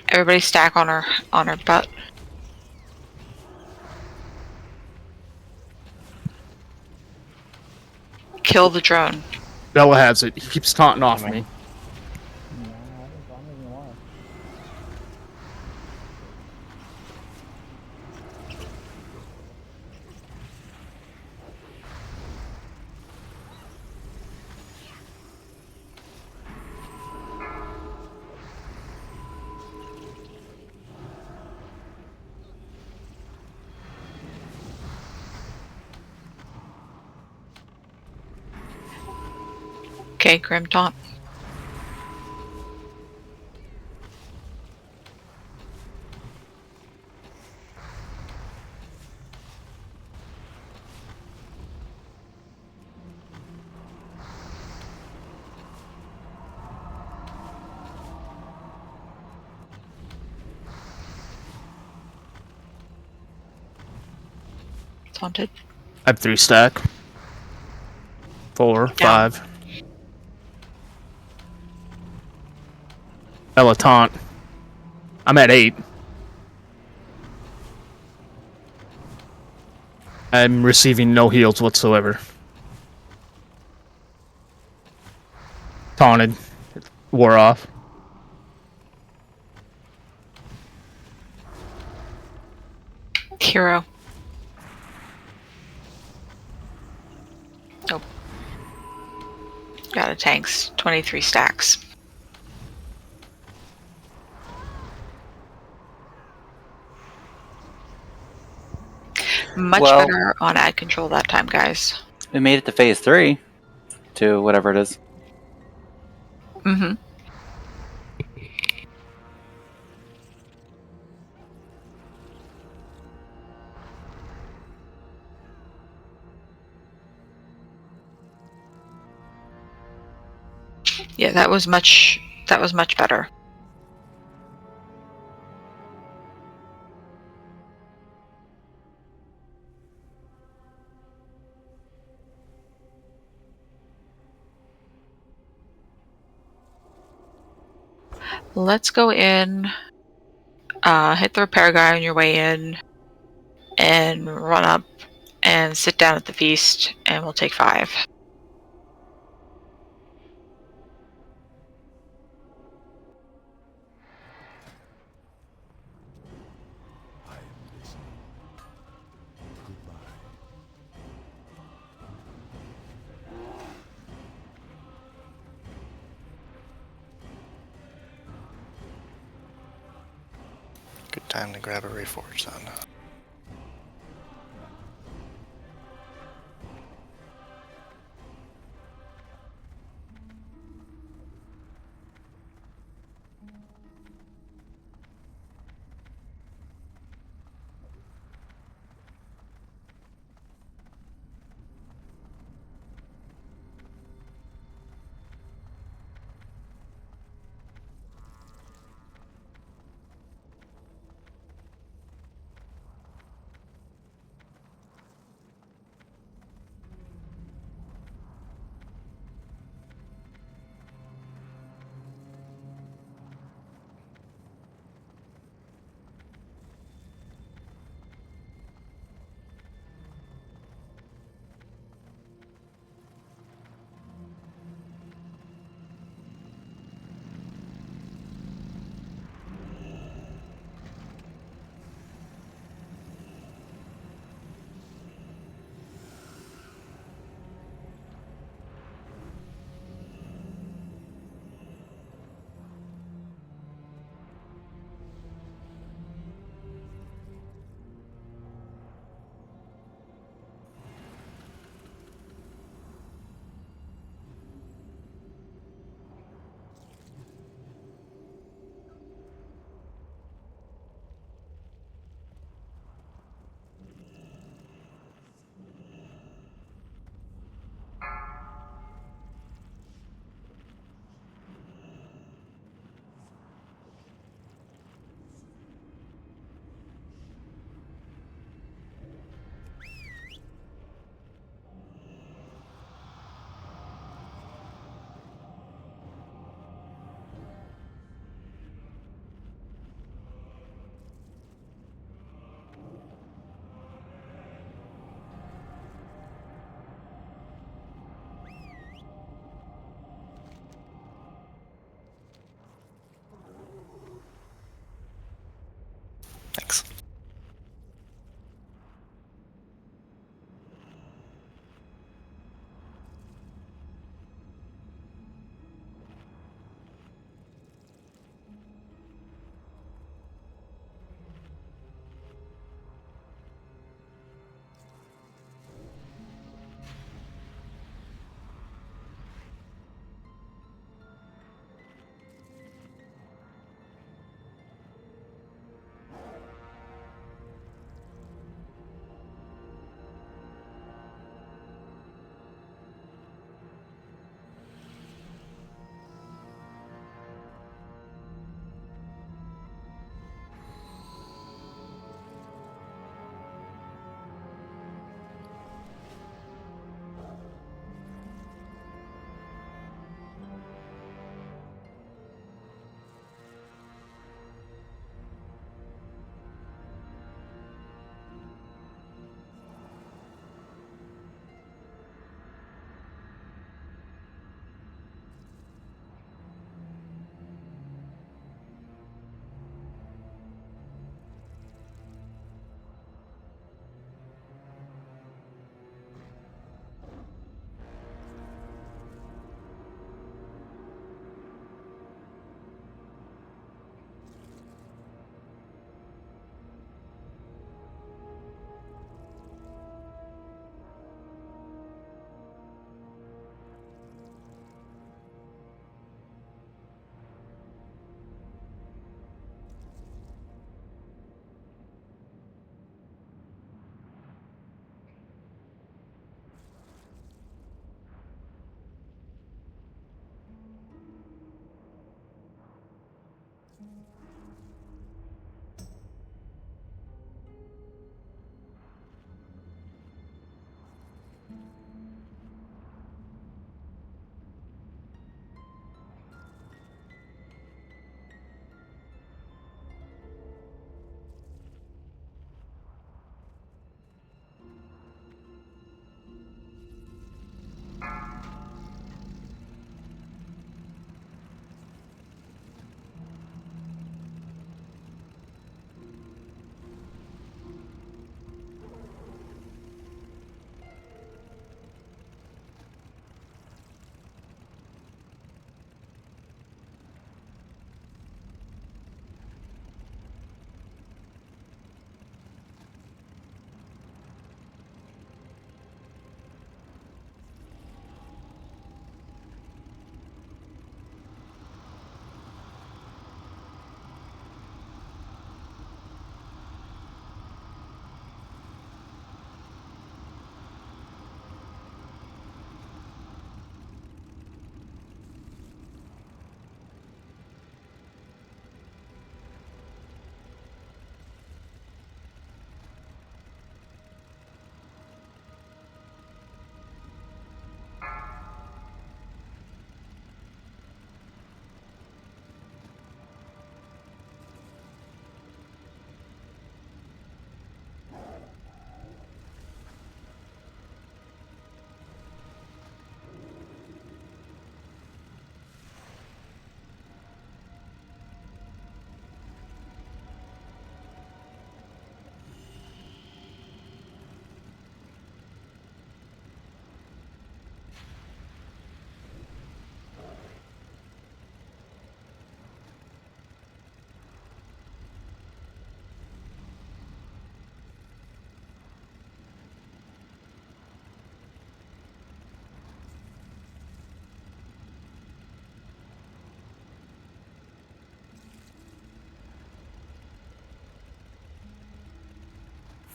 Everybody stack on her butt. Kill the drone.
Bella has it. He keeps taunting off me.
Okay, Grim taunt. Taunted.
I have 3 stack. 4, 5. Bella taunt. I'm at 8. I'm receiving no heals whatsoever. Taunted. Wore off.
Hero. Nope. Got a tanks. 23 stacks. Much better on ad control that time, guys.
We made it to phase 3. to whatever it is.
Mm-hmm. Yeah, that was much better. Let's go in, hit the repair guy on your way in, and run up and sit down at the feast, and we'll take 5.
Good time to grab a reforge then.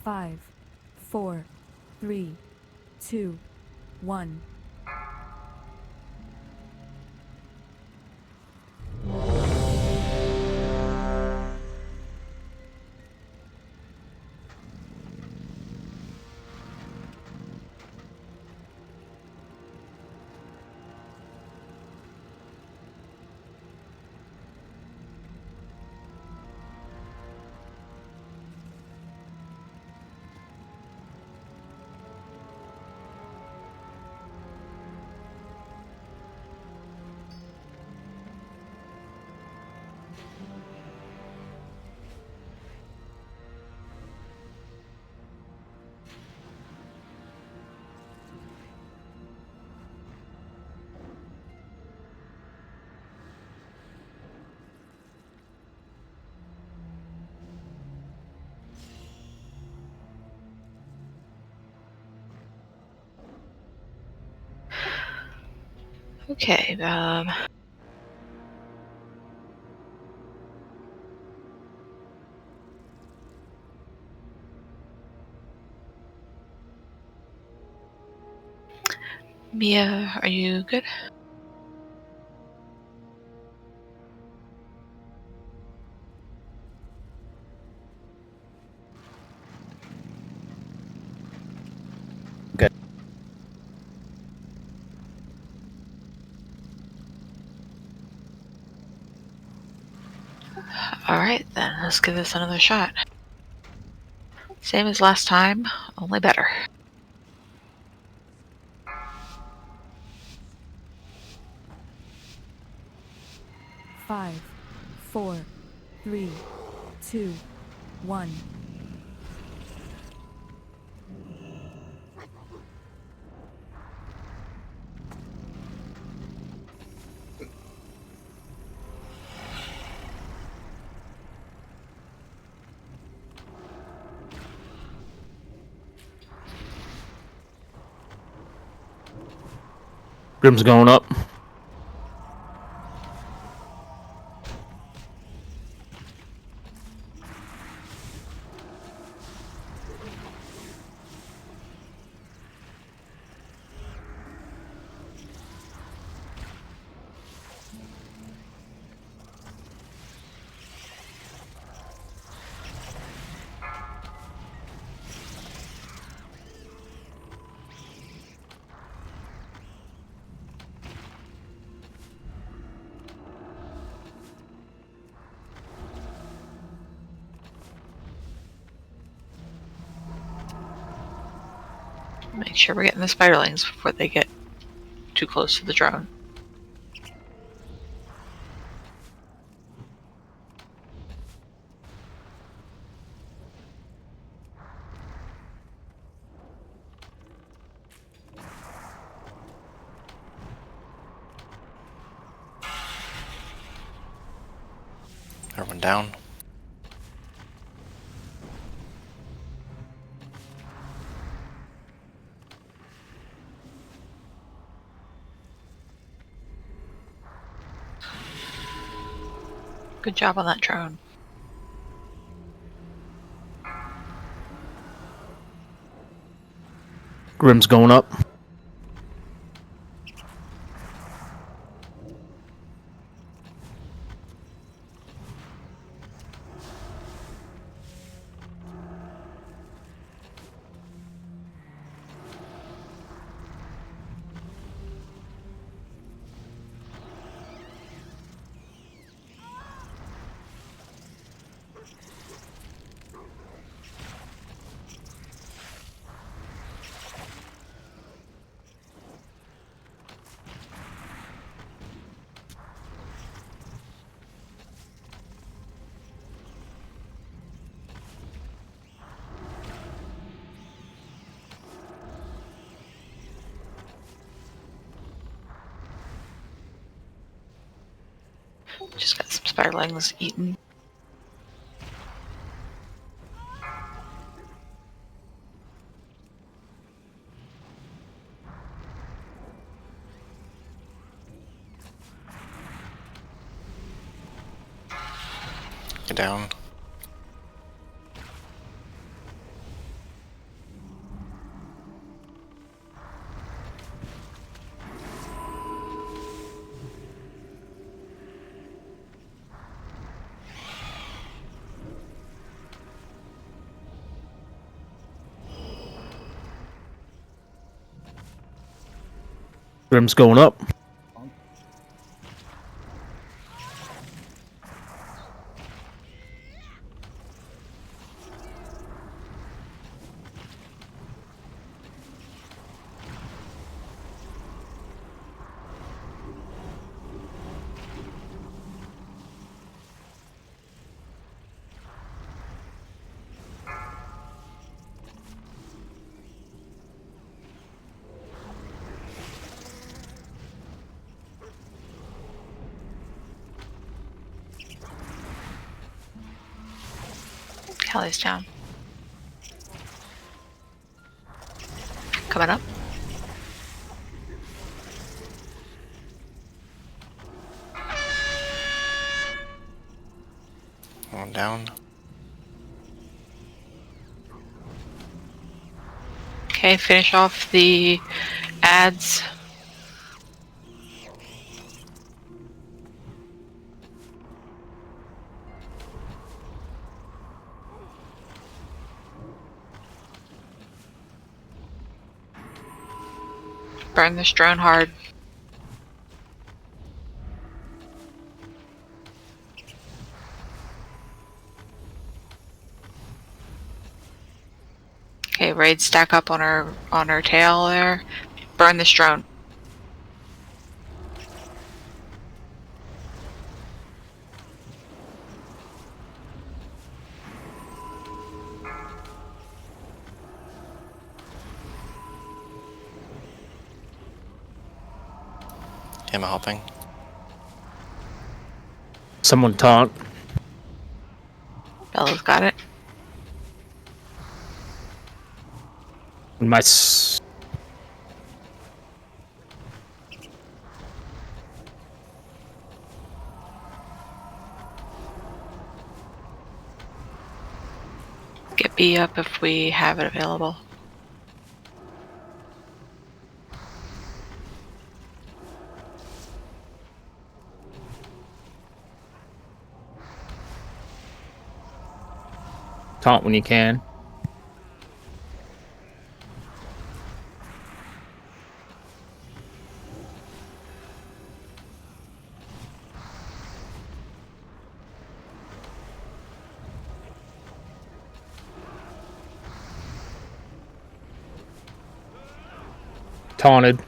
5, 4, 3, 2, 1.
Okay, Mia, are you good?
Good.
Alright then, let's give this another shot. Same as last time, only better.
Five, 4, 3, 2, 1.
Grim's going up.
Make sure we're getting the spiderlings before they get too close to the drone.
Everyone down.
Good job on that drone.
Grim's going up.
Just got some spiderlings eaten.
Get down.
Grim's going up.
Kelly's down. Coming up.
One down.
Okay, finish off the ads. Burn this drone hard. Okay, raid stack up on her tail there. Burn this drone.
Him helping.
Someone taunt.
Bella's got it.
My
Get B up if we have it available.
taunt when you can. Taunted.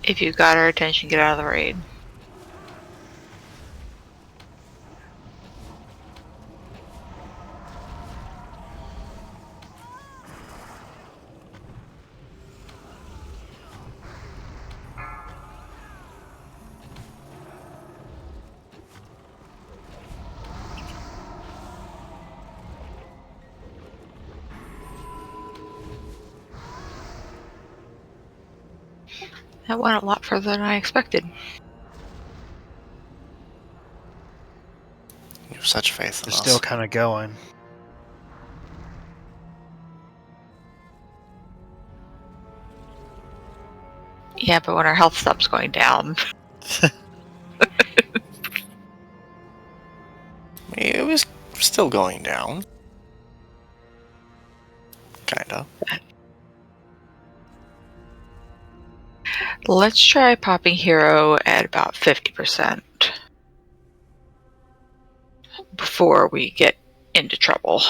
If you got her attention, get out of the raid. That went a lot further than I expected.
You have such faith in
They're
us.
still kind of going.
Yeah, but when our health stops going down.
It was still going down. Kinda.
Let's try popping hero at about 50% before we get into trouble.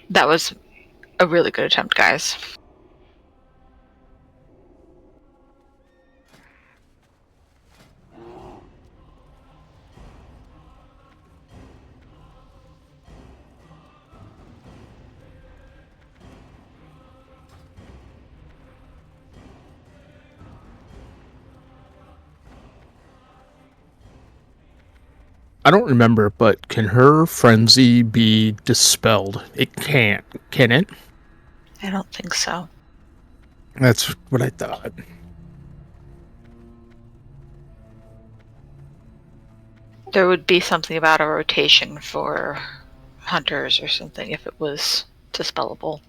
That was a really good attempt, guys.
I don't remember, but can her frenzy be dispelled? It can't, can it?
I don't think so.
That's what I thought.
There would be something about a rotation for hunters or something if it was dispellable.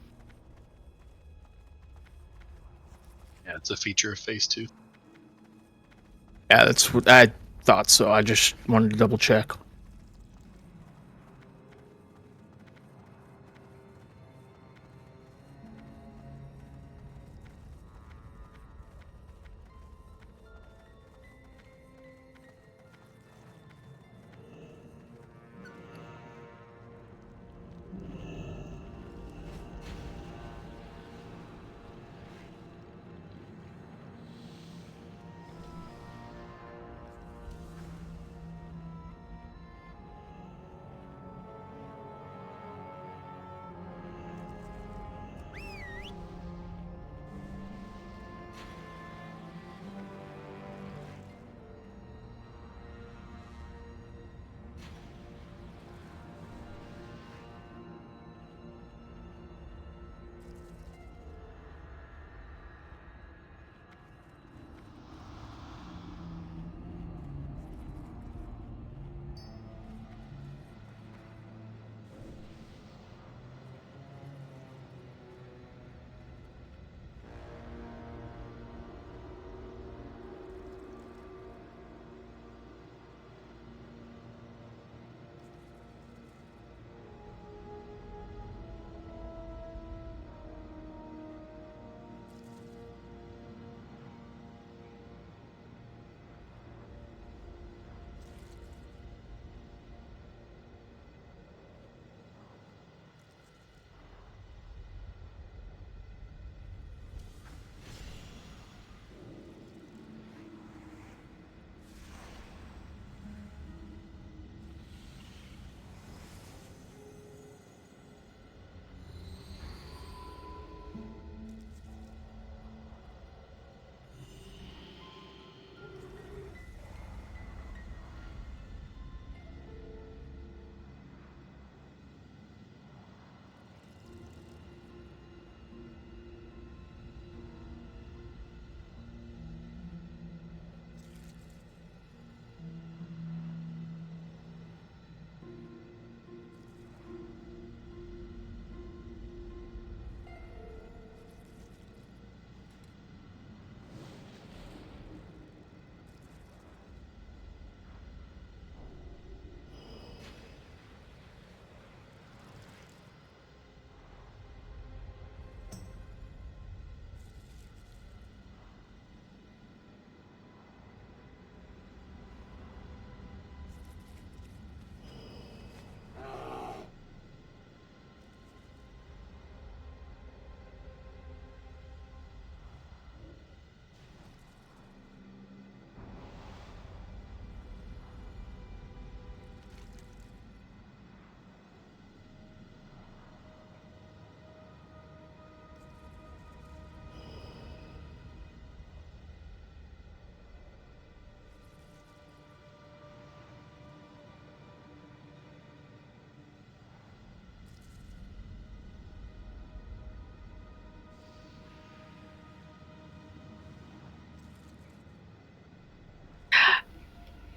Yeah, it's a feature of phase 2.
Yeah, that's what I thought. So I just wanted to double check.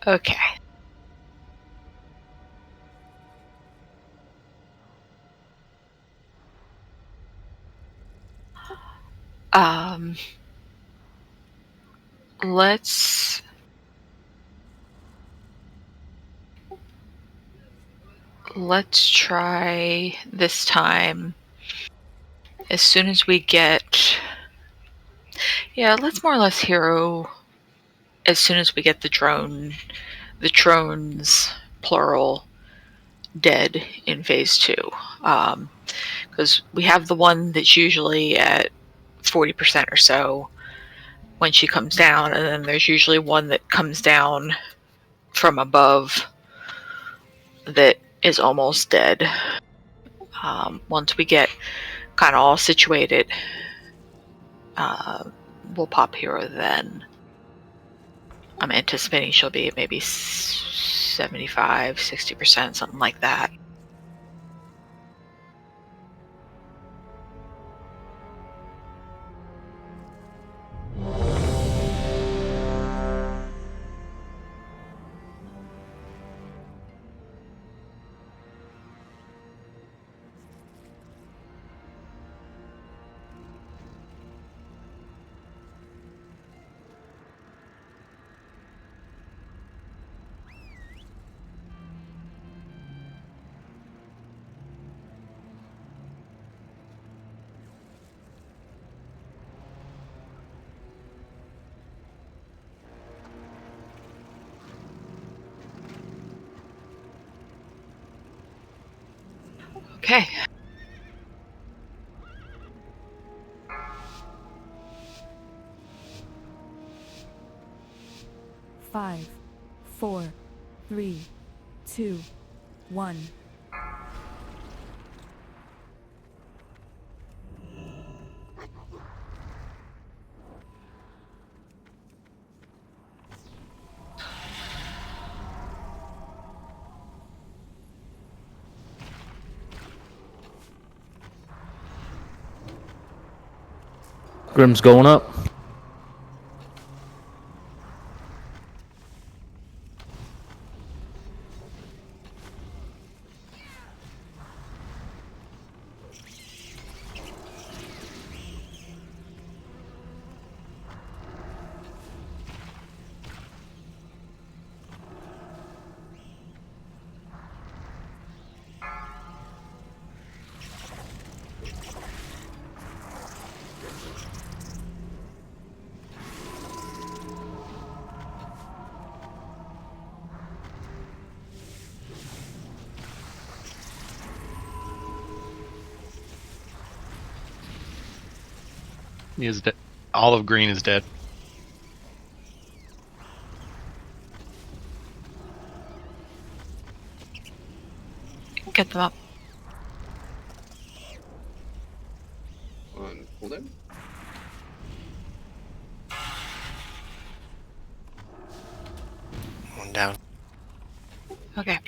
Okay. Um, let's try this time. As soon as we get, yeah, let's more or less hero. As soon as we get the drones, plural, dead in phase 2, because we have the one that's usually at 40% or so when she comes down, and then there's usually one that comes down from above that is almost dead. Once we get kind of all situated, we'll pop hero then. I'm anticipating she'll be maybe 75, 60%, something like that. Okay.
Five, 4, 3, 2, 1.
Grim's going up.
He is dead. Olive green is dead.
Get them up.
Hold it.
One down.
Okay.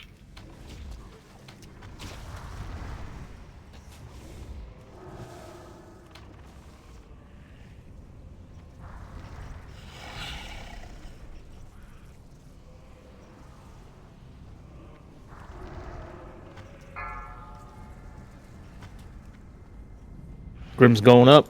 Grim's going up.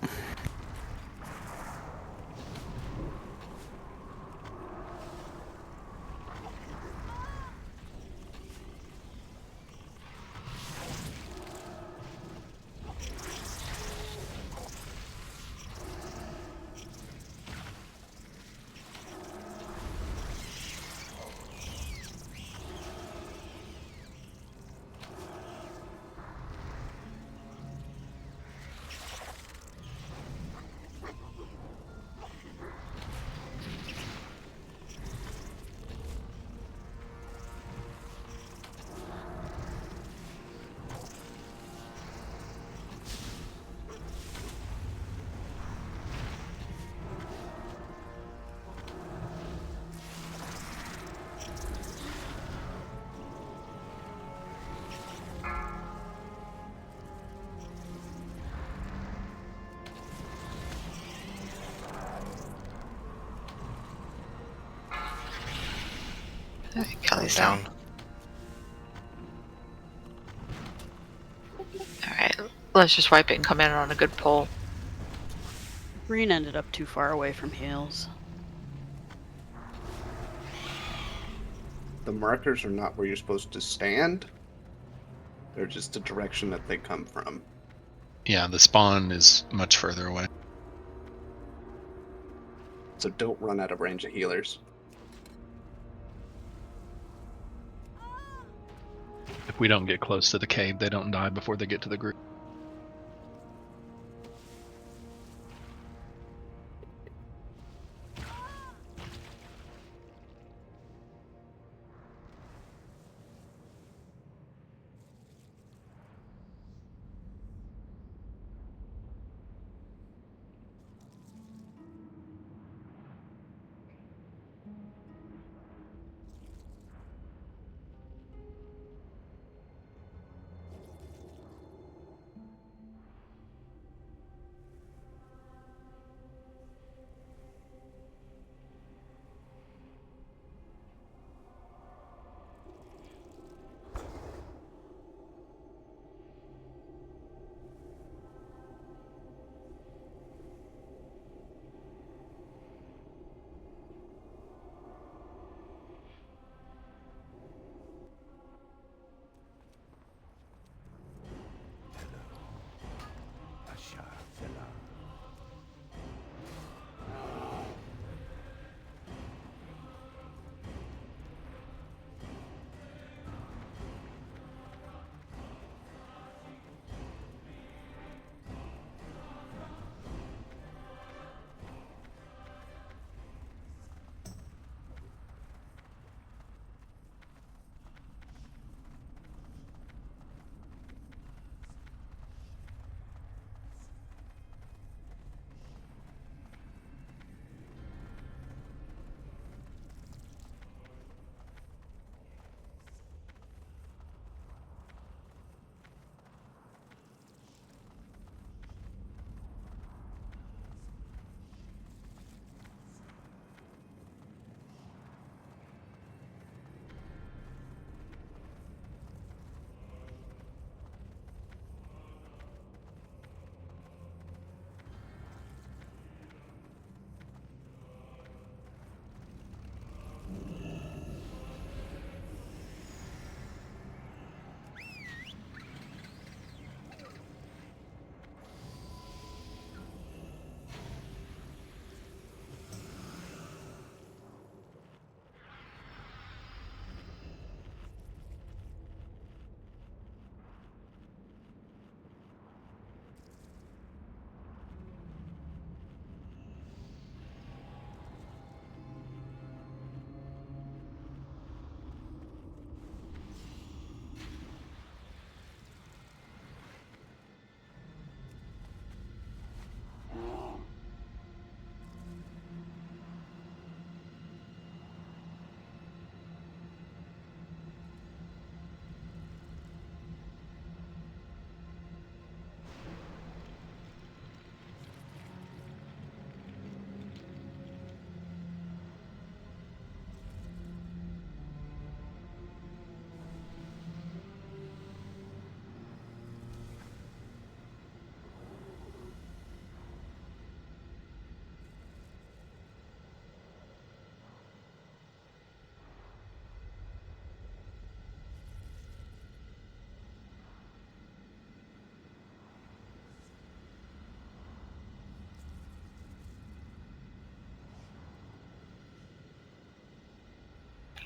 Kelly's
down.
Alright, let's just wipe it and come in on a good pull.
Green ended up too far away from heals.
The markers are not where you're supposed to stand. They're just the direction that they come from.
Yeah, the spawn is much further away.
So don't run out of range of healers.
If we don't get close to the cave, they don't die before they get to the group.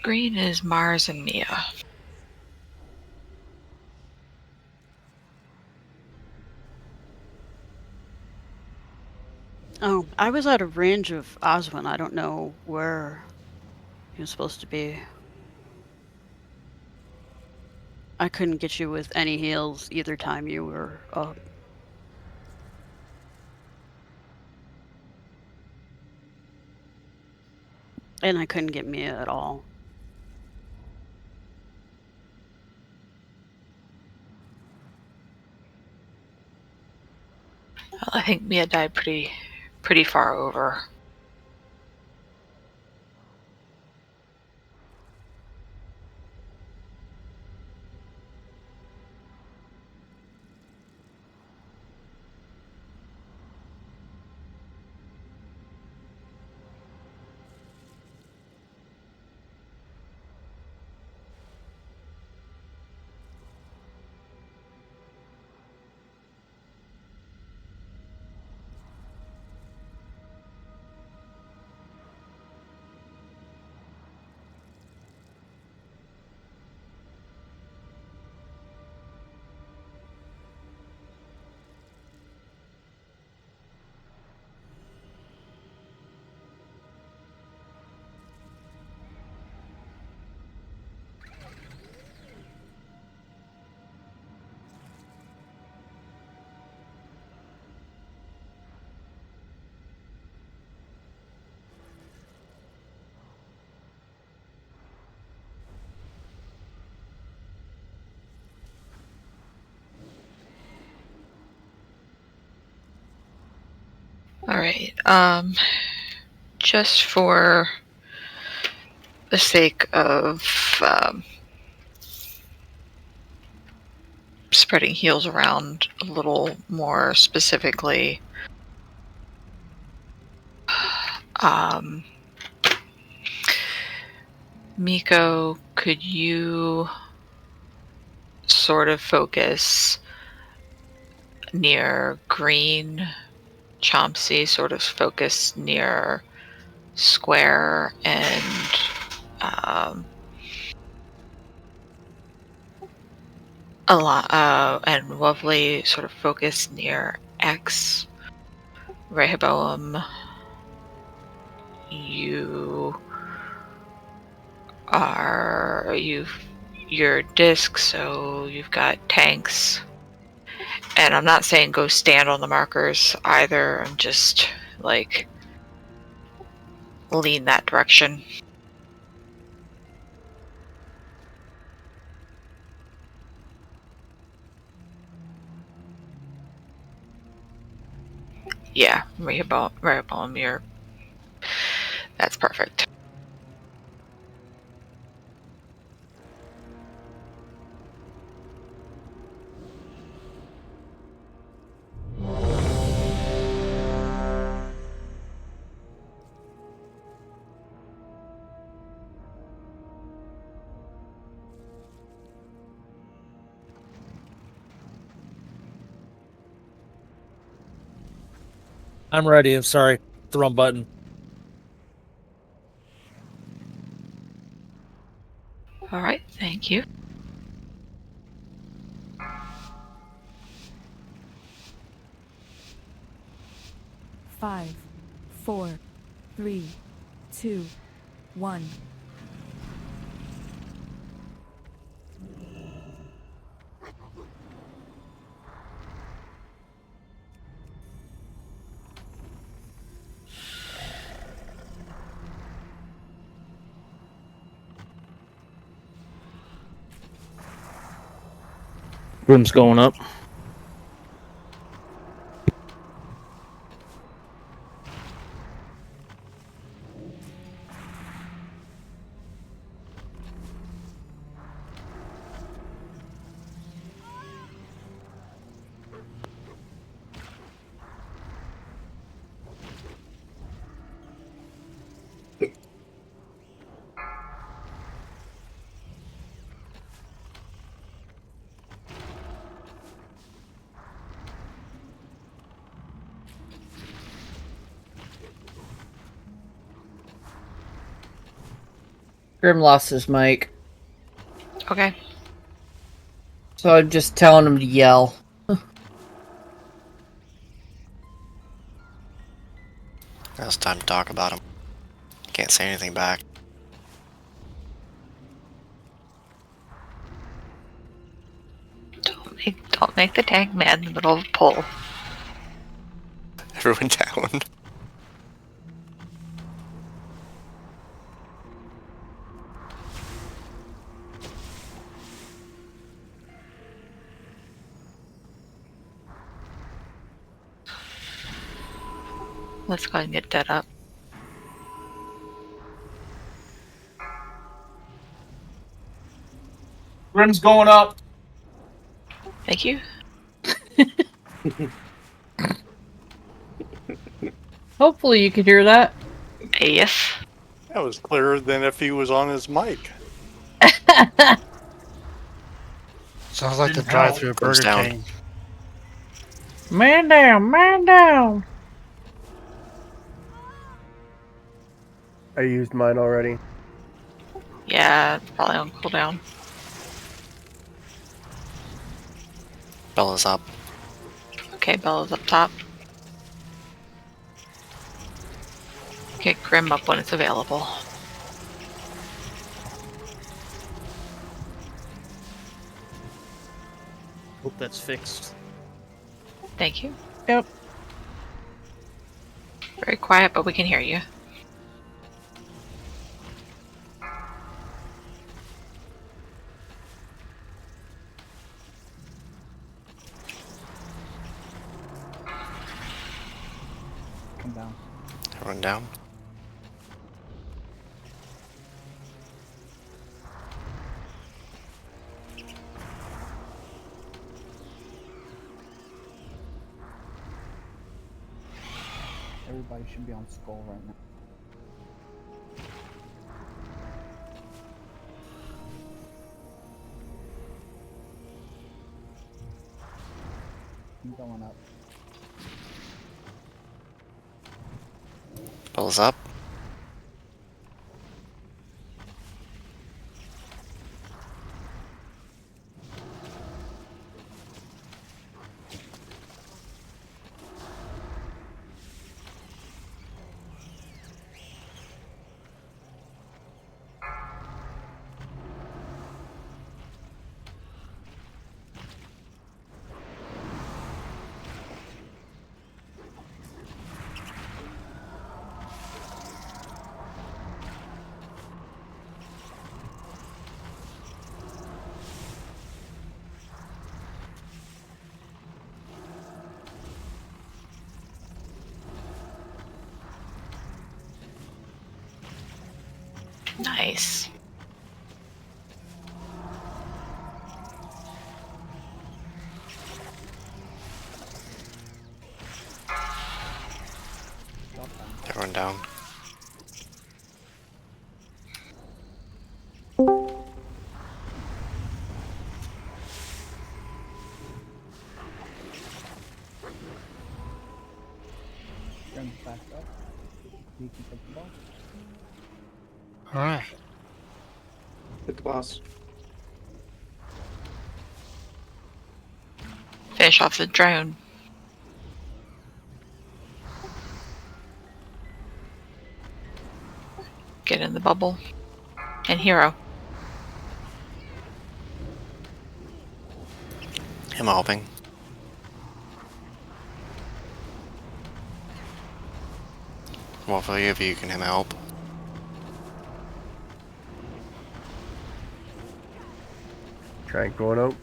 Green is Mars and Mia.
Oh, I was out of range of Oswin. I don't know where he was supposed to be. I couldn't get you with any heals either time you were up. And I couldn't get Mia at all.
Well, I think Mia died pretty far over. All right. Just for the sake of spreading heals around a little more specifically, Miko, could you sort of focus near green? Chomsky sort of focus near square, and and Lovely sort of focus near X. Rehoboam, you've your disc, so you've got tanks. And I'm not saying go stand on the markers either. I'm just like lean that direction. Yeah, Rehoboam, that's perfect.
I'm ready. I'm sorry. The wrong button.
All right, thank you.
Five, 4, 3, 2, 1.
Room's going up.
Grim lost his mic.
Okay.
So I'm just telling him to yell.
Now it's time to talk about him. Can't say anything back.
Don't make the tank mad in the middle of a pull.
Everyone down.
Let's go ahead and get that up.
Grim's going up.
Thank you.
Hopefully you could hear that.
Yes.
That was clearer than if he was on his mic.
Sounds like the drive-through at
Goes
Burger
down.
King.
Man down, man down.
I used mine already.
Yeah, it's probably on cooldown.
Bella's up.
Okay, Bella's up top. Get Grim up when it's available.
Hope that's fixed.
Thank you.
Yep.
Very quiet, but we can hear you.
Come down.
Everyone down.
Everybody should be on skull right now. I'm going up.
Bella's up.
Nice.
Everyone down.
Grim's back up. You can take the ball.
Alright.
Hit the boss.
Finish off the drone. Get in the bubble. And hero.
Him helping. Well, for you, if you can him help.
Trank going out.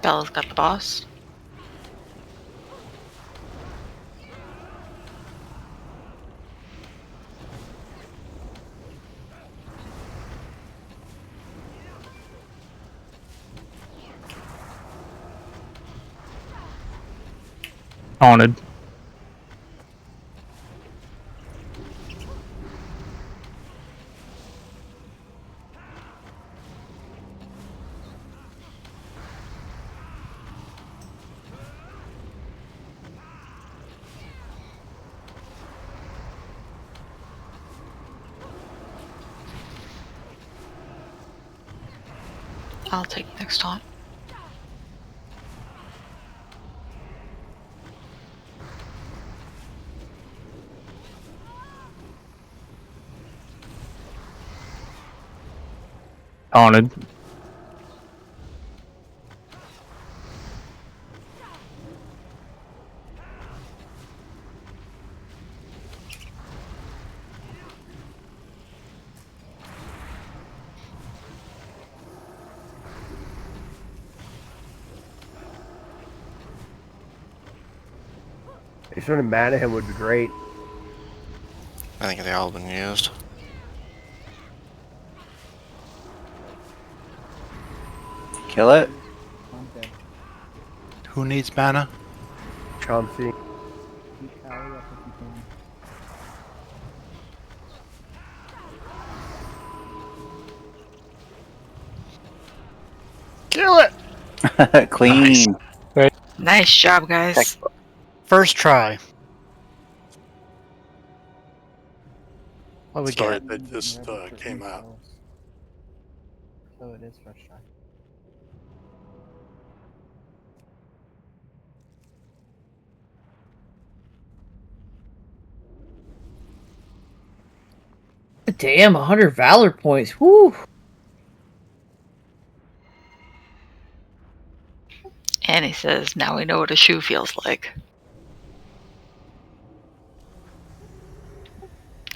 Bella's got the boss.
Haunted.
I'll take next taunt.
Haunted.
A sort of Manahan would be great.
I think they all been used.
Kill it.
I'm dead.
Who needs mana?
Chauncey.
Keep Callie up if you can.
Kill it!
Clean.
Nice job, guys.
First try. What we
Sorry,
get?
they just came out.
So it is first try.
Damn, 100 Valor points. Woo!
And he says, now we know what a shoe feels like.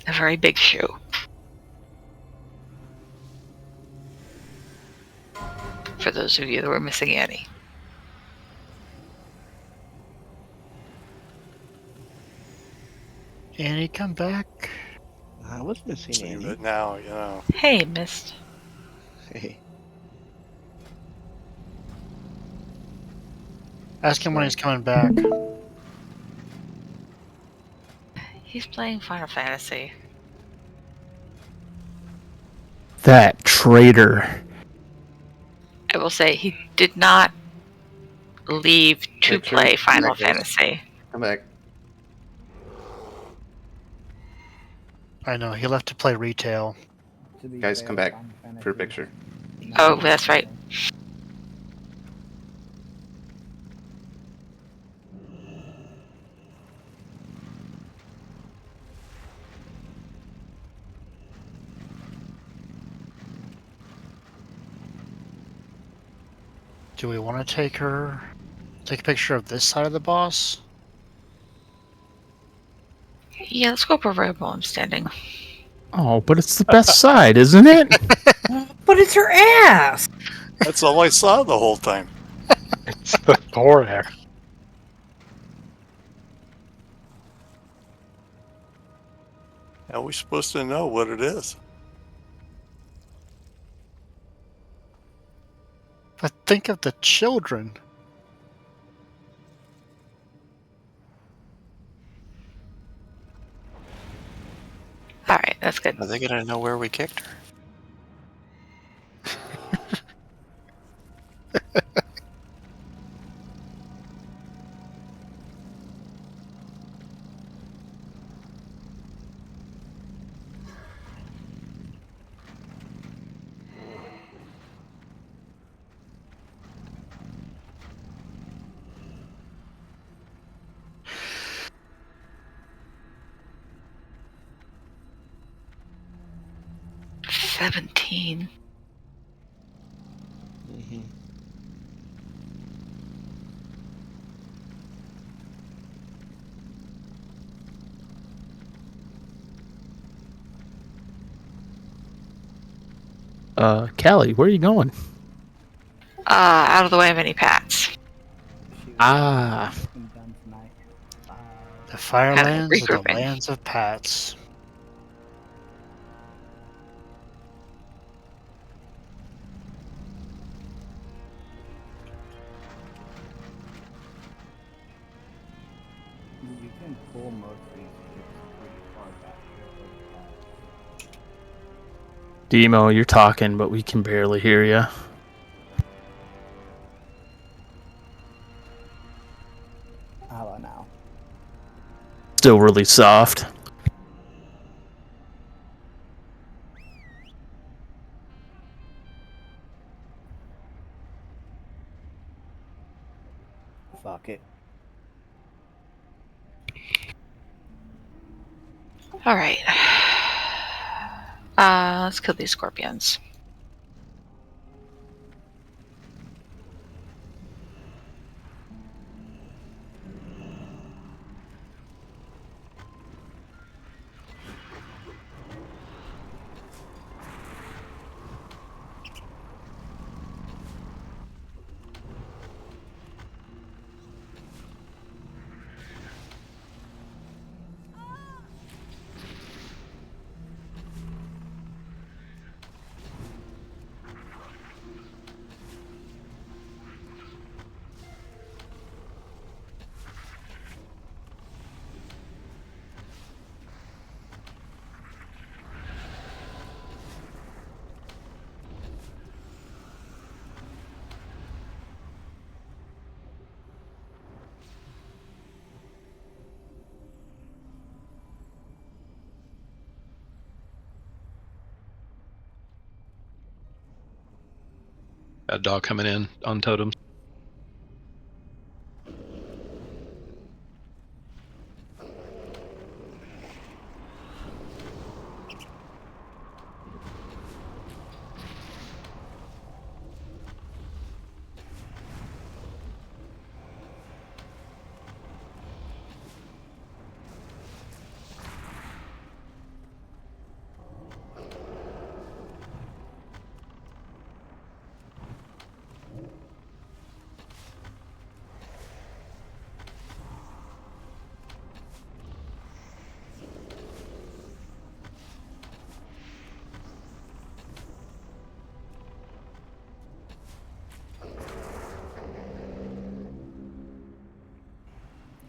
A very big shoe. For those of you that were missing Annie.
Annie, come back.
I was missing
Seeing
Annie.
it now, you know.
Hey, Mist.
Hey.
Ask him when he's coming back.
He's playing Final Fantasy.
That traitor.
I will say he did not leave to
Wait,
play
come
Final
back, guys.
Fantasy.
Come back.
I know, he left to play retail.
Guys, come back for a picture.
Oh, that's right.
Do we want to take a picture of this side of the boss?
Yeah, let's go over where I'm standing.
Oh, but it's the best side, isn't it?
But it's her ass!
That's all I saw the whole time.
It's the thorax.
How are we supposed to know what it is?
But think of the children.
Alright, that's good.
Are they gonna know where we kicked her?
$17.
Mm-hmm.
Callie, where are you going?
Out of the way of any pats.
Ah.
The Firelands are the
regrouping.
lands of Pats.
You can pull most of these ships pretty far back.
Demo, you're talking, but we can barely hear you.
How about now?
Still really soft.
Fuck it.
All right. Let's kill these scorpions.
A dog coming in on totems.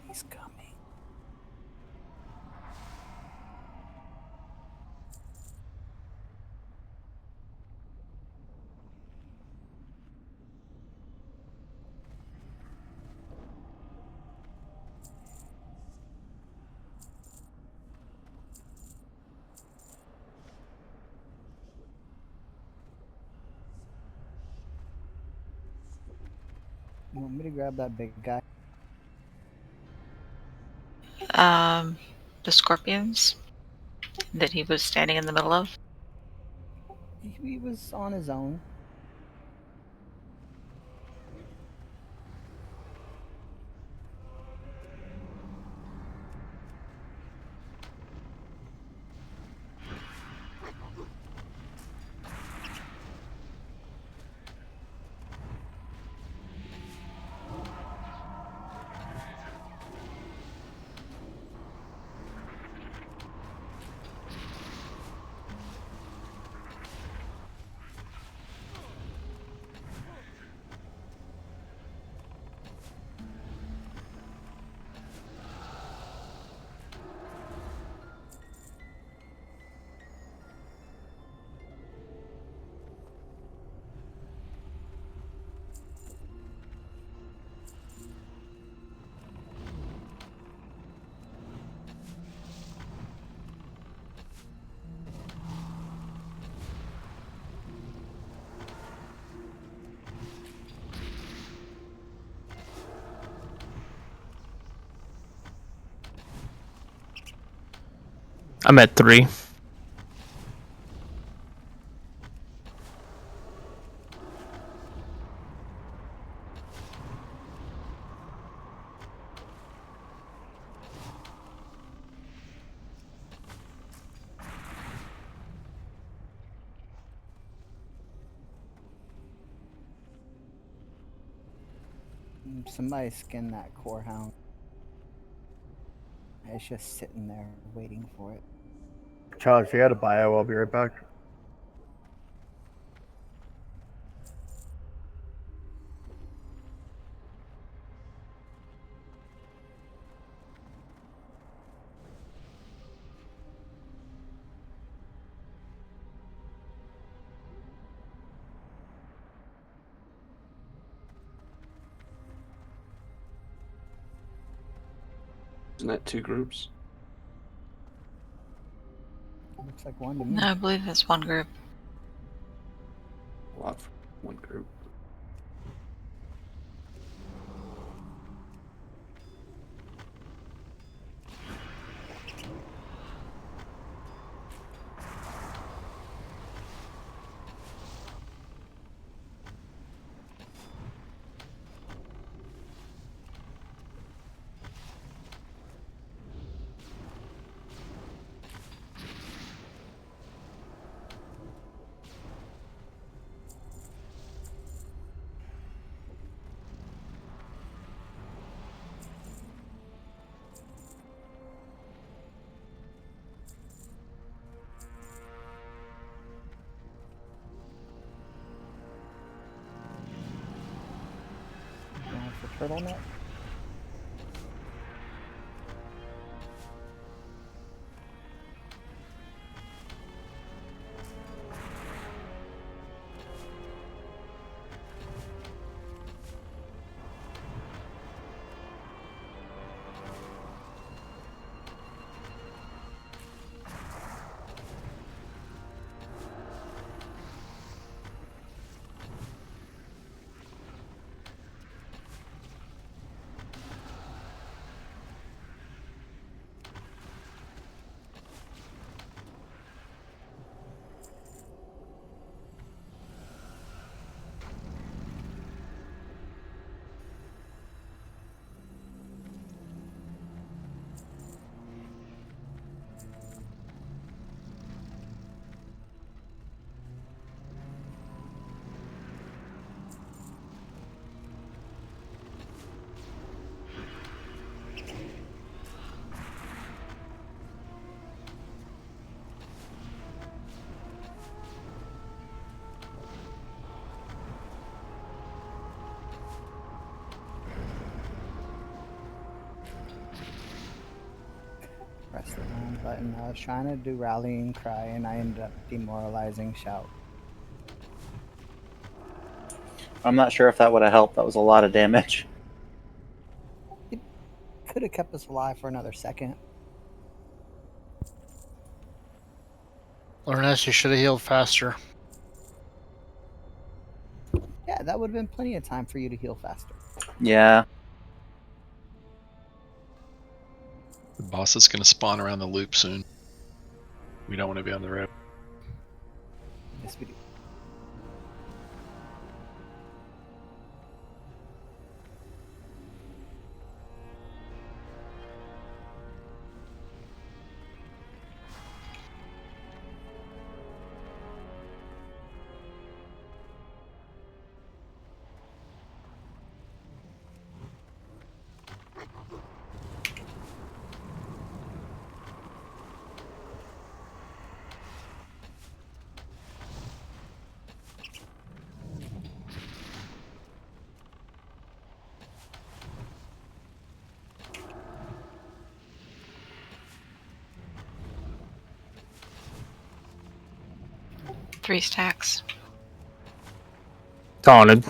He's coming. You want me to grab that big guy?
The scorpions that he was standing in the middle of.
He was on his own.
I'm at 3.
Somebody skinned that core hound. It's just sitting there waiting for it.
Charles, if you had a bio, I'll be right back.
Isn't that 2 groups?
Looks like one to me.
No, I believe it's one group.
A lot for 1 group.
turtleneck? Press the wrong button. I was trying to do rallying cry and I ended up demoralizing shout.
I'm not sure if that would have helped. That was a lot of damage.
It could have kept us alive for another second.
Ernest, you should have healed faster.
Yeah, that would have been plenty of time for you to heal faster.
Yeah.
The boss is going to spawn around the loop soon. We don't want to be on the road.
Yes, we do.
Three stacks.
Taunted.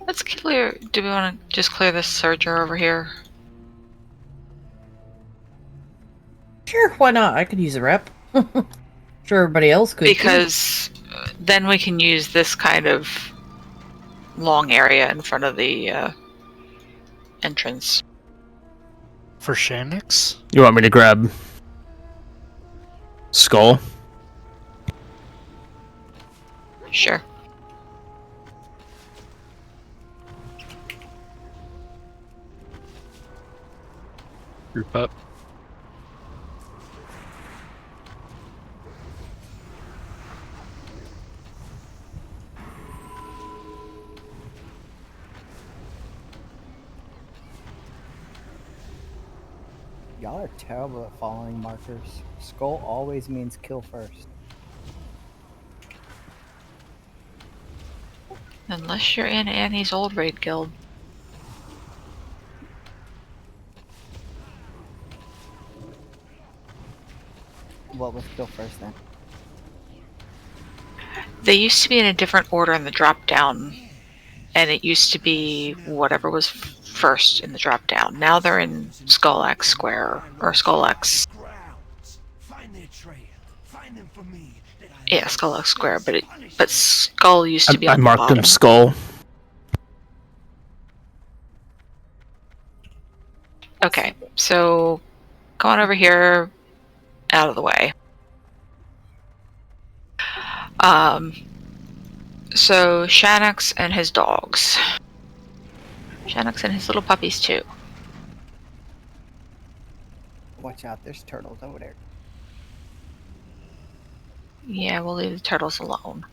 Let's clear. Do we want to just clear this Surger over here?
Sure, why not? I could use a rep. Sure, everybody else could.
Because then we can use this kind of long area in front of the entrance.
For Shanix?
You want me to grab Skull?
Sure.
Group up.
Y'all are terrible at following markers. Skull always means kill first.
Unless you're in Annie's old raid guild.
What was kill first then?
They used to be in a different order in the drop down, and it used to be whatever was first in the drop down. Now they're in Skull X Square or Skull X. Yeah, Skull X Square, but Skull used to be on the
marked
bottom.
him Skull.
Okay, so go on over here, out of the way. So Shanix and his dogs. Shanix and his little puppies too.
Watch out, there's turtles over there.
Yeah, we'll leave the turtles alone.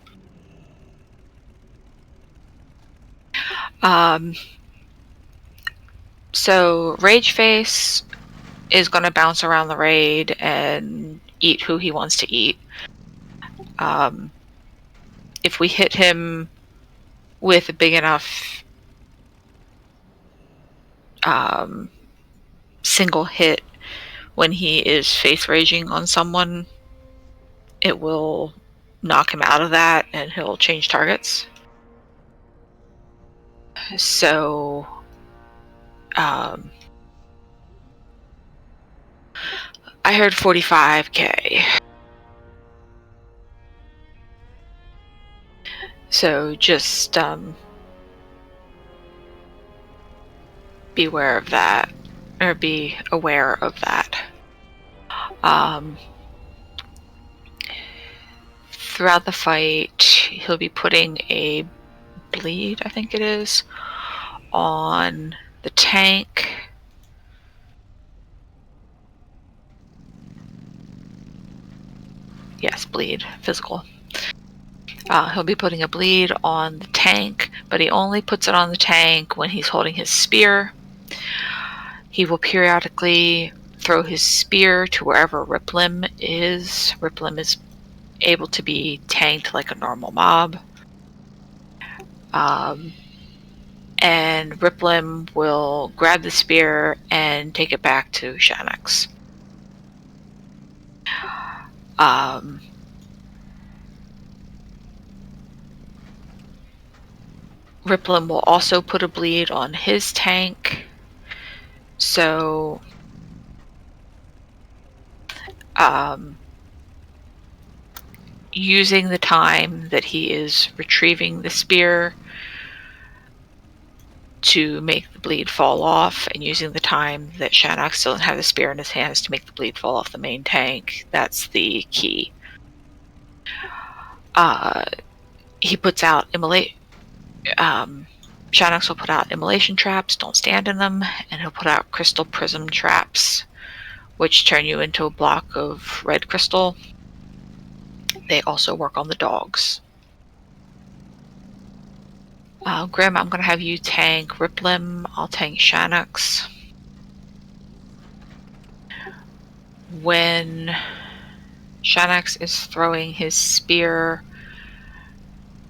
So Rage Face is going to bounce around the raid and eat who he wants to eat. If we hit him with a big enough single hit when he is face raging on someone, it will knock him out of that and he'll change targets. So I heard 45k. So just beware of that, or be aware of that. Throughout the fight, he'll be putting a bleed, I think it is, on the tank. Yes, bleed, physical. He'll be putting a bleed on the tank, but he only puts it on the tank when he's holding his spear. He will periodically throw his spear to wherever Riplim is. Riplim is able to be tanked like a normal mob. And Riplim will grab the spear and take it back to Shannox. Riplim will also put a bleed on his tank. So using the time that he is retrieving the spear to make the bleed fall off, and using the time that Shannox doesn't have the spear in his hands to make the bleed fall off the main tank, that's the key. He puts out Shannox will put out immolation traps, don't stand in them, and he'll put out crystal prism traps, which turn you into a block of red crystal. They also work on the dogs. Grim, I'm going to have you tank Riplim. I'll tank Shannox. When Shannox is throwing his spear,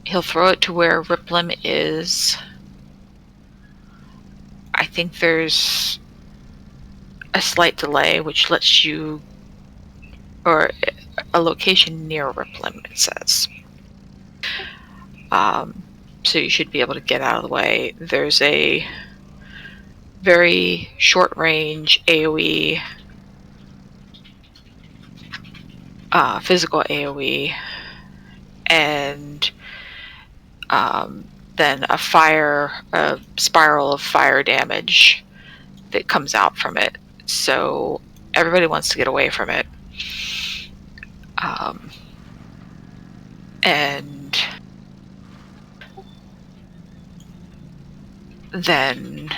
he'll throw it to where Riplim is. I think there's a slight delay, which lets you, or a location near Riplim, it says. So you should be able to get out of the way. There's a very short range AoE, physical AoE, and then a spiral of fire damage that comes out from it. So everybody wants to get away from it. And then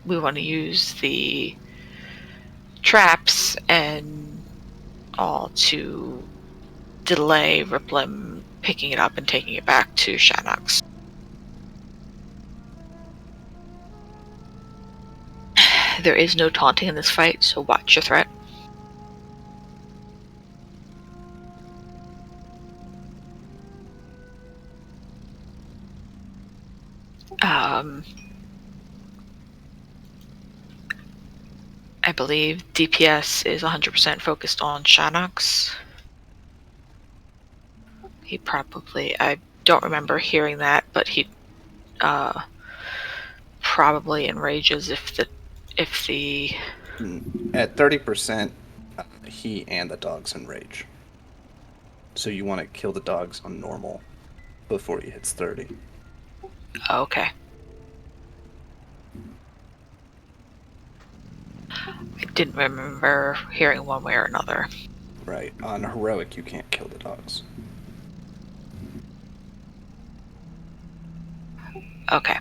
we want to use the traps and all to delay Riplim picking it up and taking it back to Shannox. There is no taunting in this fight, so watch your threat. I believe DPS is 100% focused on Shannox. He probably, I don't remember hearing that, but he probably enrages if the
at 30%, he and the dogs enrage. So you want to kill the dogs on normal before he hits 30.
Okay. I didn't remember hearing one way or another.
Right. On heroic, you can't kill the dogs.
Okay.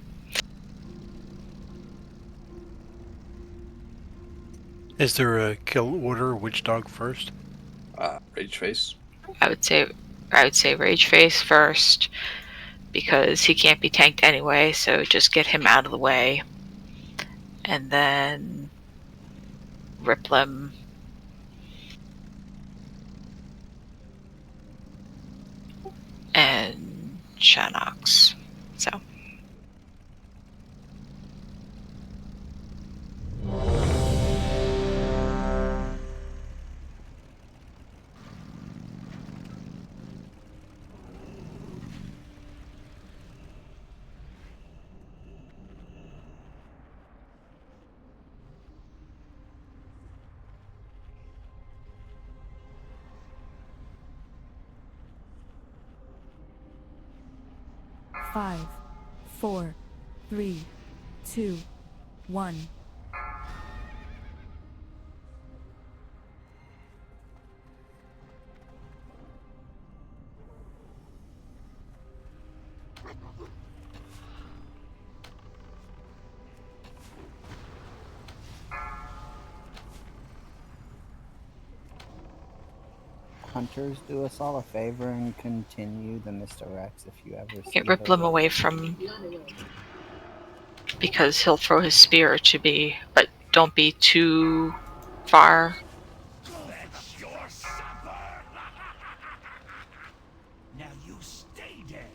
Is there a kill order? Which dog first?
Rage Face.
I would say Rage Face first, because he can't be tanked anyway, so just get him out of the way. And then Riplim. And Shanox. So.
Five, 4, 3, 2, 1.
Hunters, do us all a favor and continue the misdirects if you ever see
Get Riplim away from, because he'll throw his spear to be, but don't be too far.
That's your supper. Now you stay dead.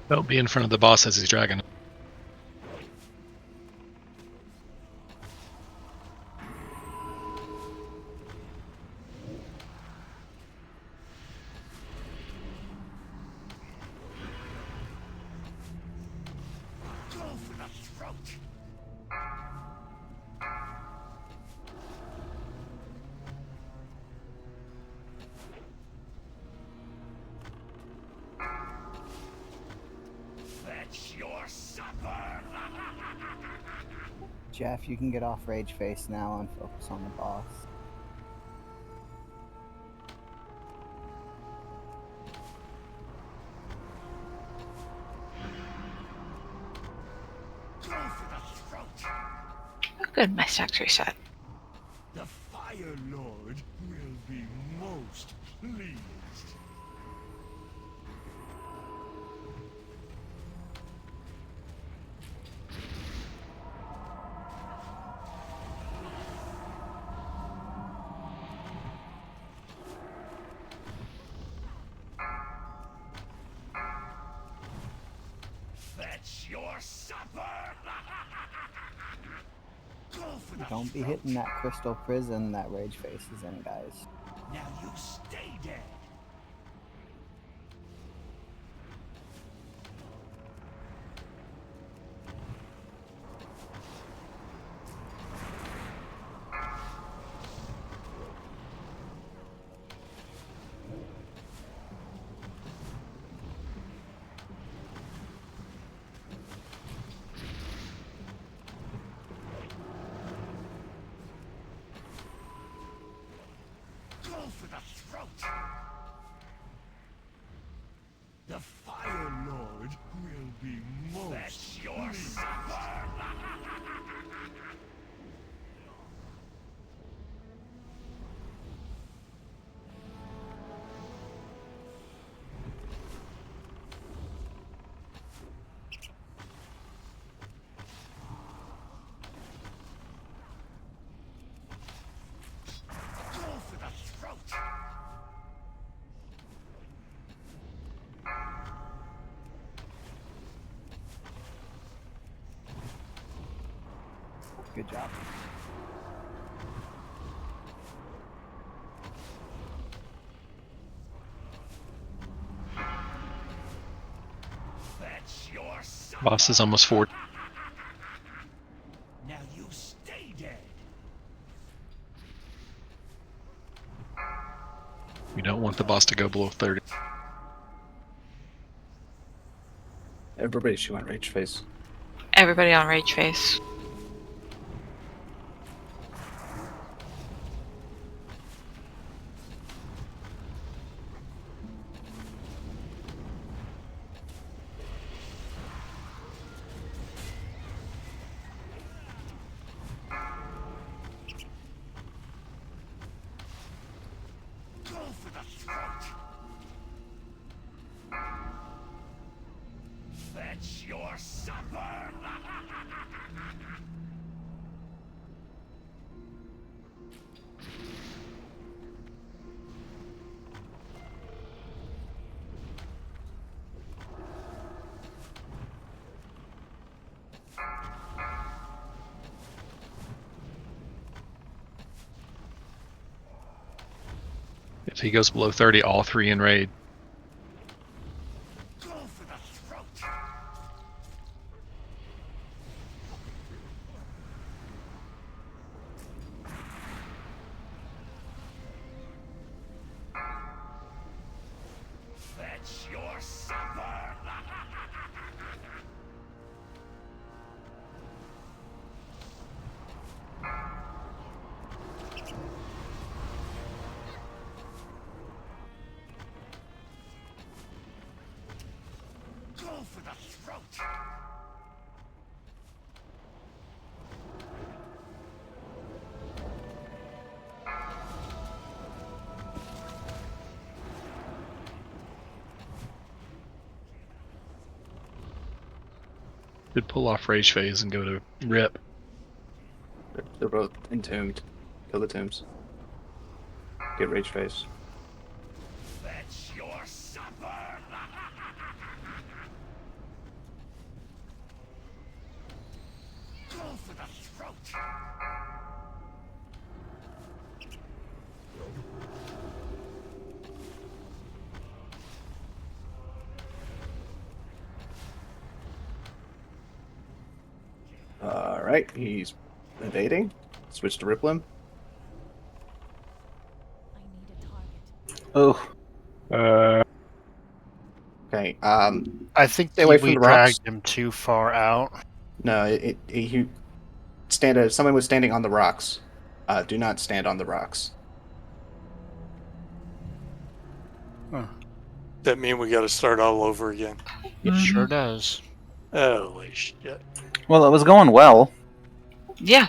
Don't be in front of the boss as he's dragging.
Jeff, you can get off Rage Face now and focus on the boss.
Oh, good, my stack's reset.
The Fire Lord will be most pleased. That's your supper.
Don't be hitting that crystal prison that Rage Face is in, guys.
Now you stay dead. For the throat. The Fire Lord will be most. That's your supper. Go for the throat.
Good job.
That's your supper.
Boss is almost 40.
Now you stay dead.
We don't want the boss to go below 30.
Everybody, she went Rage Face.
Everybody on Rage Face.
Fetch your supper!
If he goes below 30, all 3 in raid.
Go for the throat! Fetch your supper! Go for the throat!
Could pull off rage phase and go to rip.
They're both entombed. Kill the tombs. Get rage face.
Fetch your supper! Go for the throat!
Alright, he's evading. Switch to rip limb.
Oh.
Okay,
I think
stay away from
we
the rocks.
dragged him too far out.
No, someone was standing on the rocks. Do not stand on the rocks.
That mean we got to start all over again?
It sure does.
Holy shit.
Well, it was going well.
Yeah.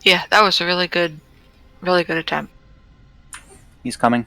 Yeah, that was a really good attempt.
He's coming.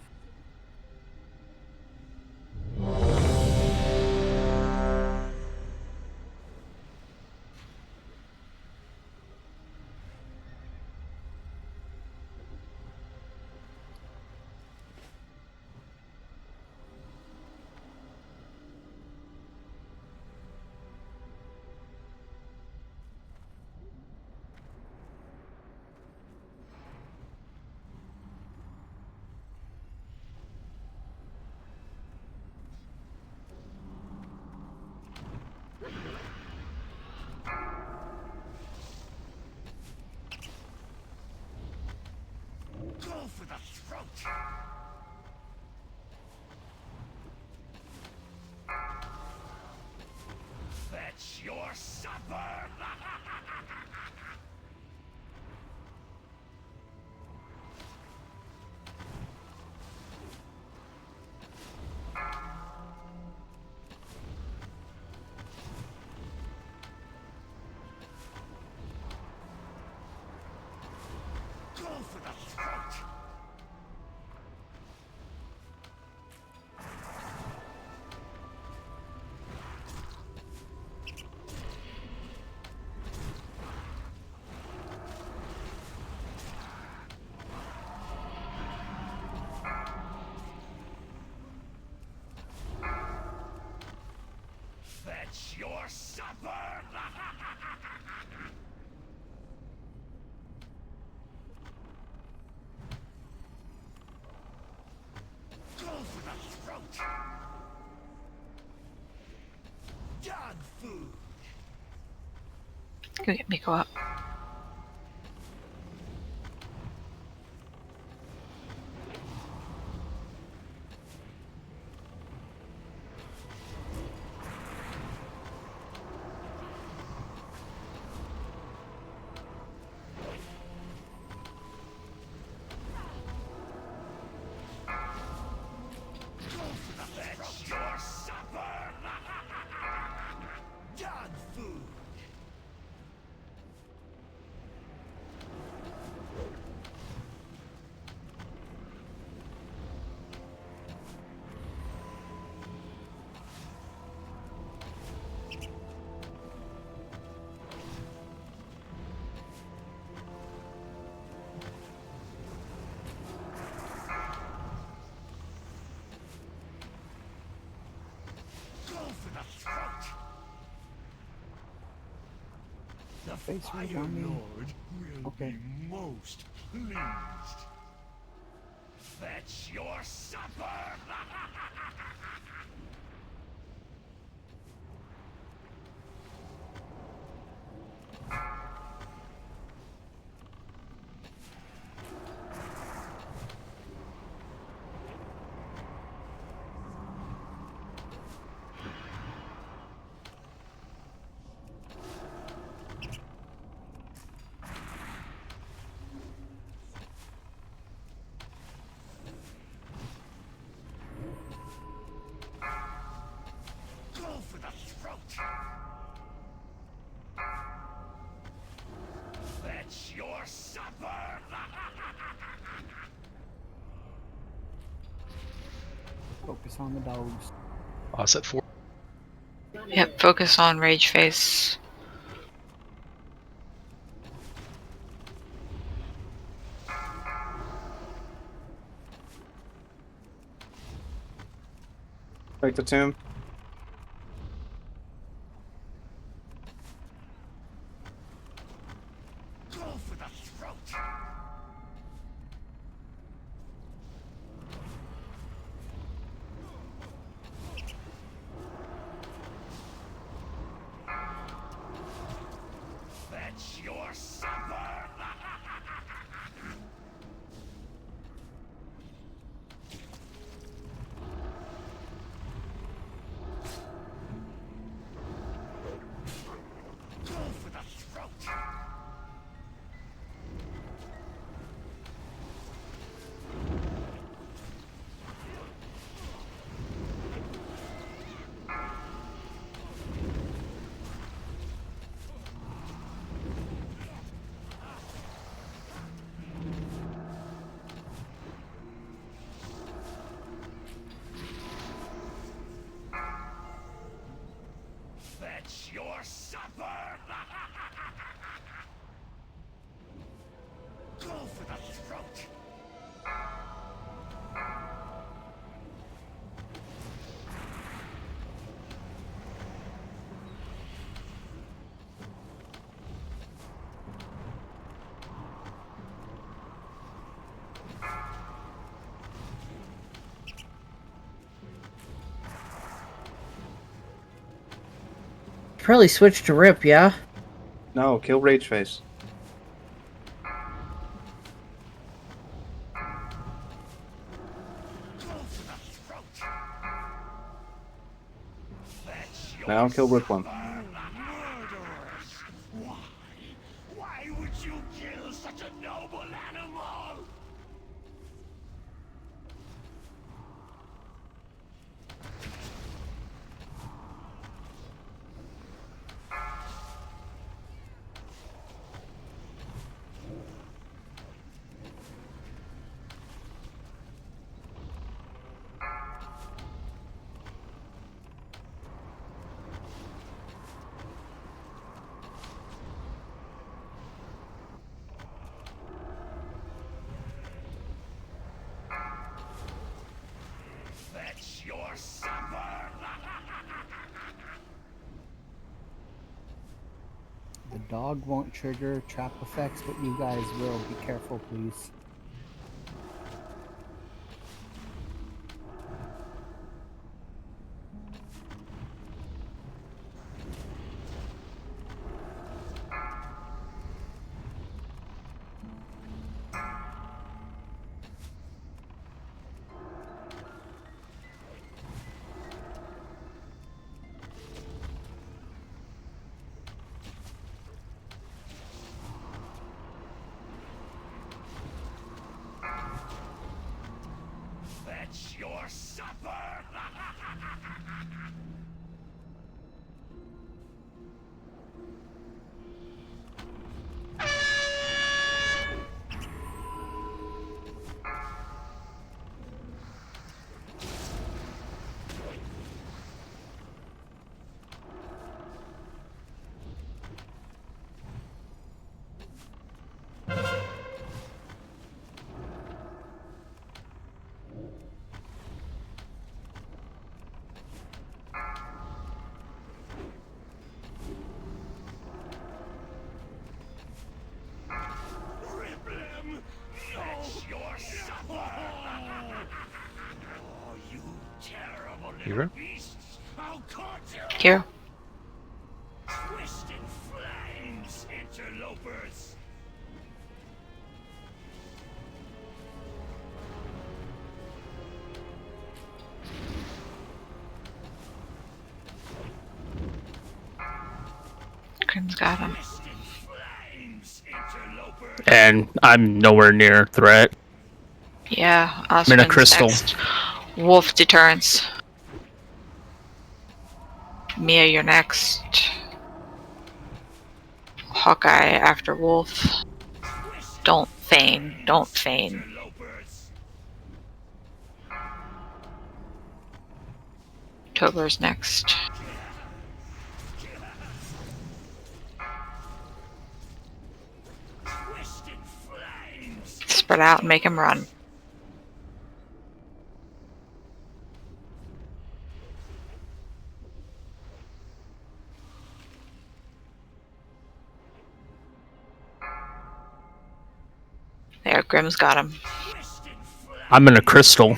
Go for the throat! Fetch your supper! Go for the throat!
Go get Miko up.
That's your supper! Dog food! Go for the throat! The
Face right
Fire
on me.
Lord will
Okay.
be most pleased. Fetch your supper! Go for the throat! Fetch your supper!
Focus on the dogs.
Boss at 4.
Yep, focus on Rage Face.
Break the tomb.
Go for the throat! Fetch your supper! Go for the throat! Fetch your supper! Go for the throat!
Probably switch to Rip, yeah?
No, kill Rage Face. Now kill Whiplam.
Murderers! Why? Why would you kill such a noble animal? Fetch your supper!
The dog won't trigger trap effects, but you guys will. Be careful, please.
Hero?
Here.
Twisted flames, interlopers.
Grim's got him.
And I'm nowhere near threat.
Yeah,
I'm in a
Osmond's
crystal.
next. Wolf deterrence. Mia, you're next. Hawkeye after Wolf. Don't feign. Don't feign. Tober's next. Spread out and make him run. There, Grim's got him.
I'm in a crystal.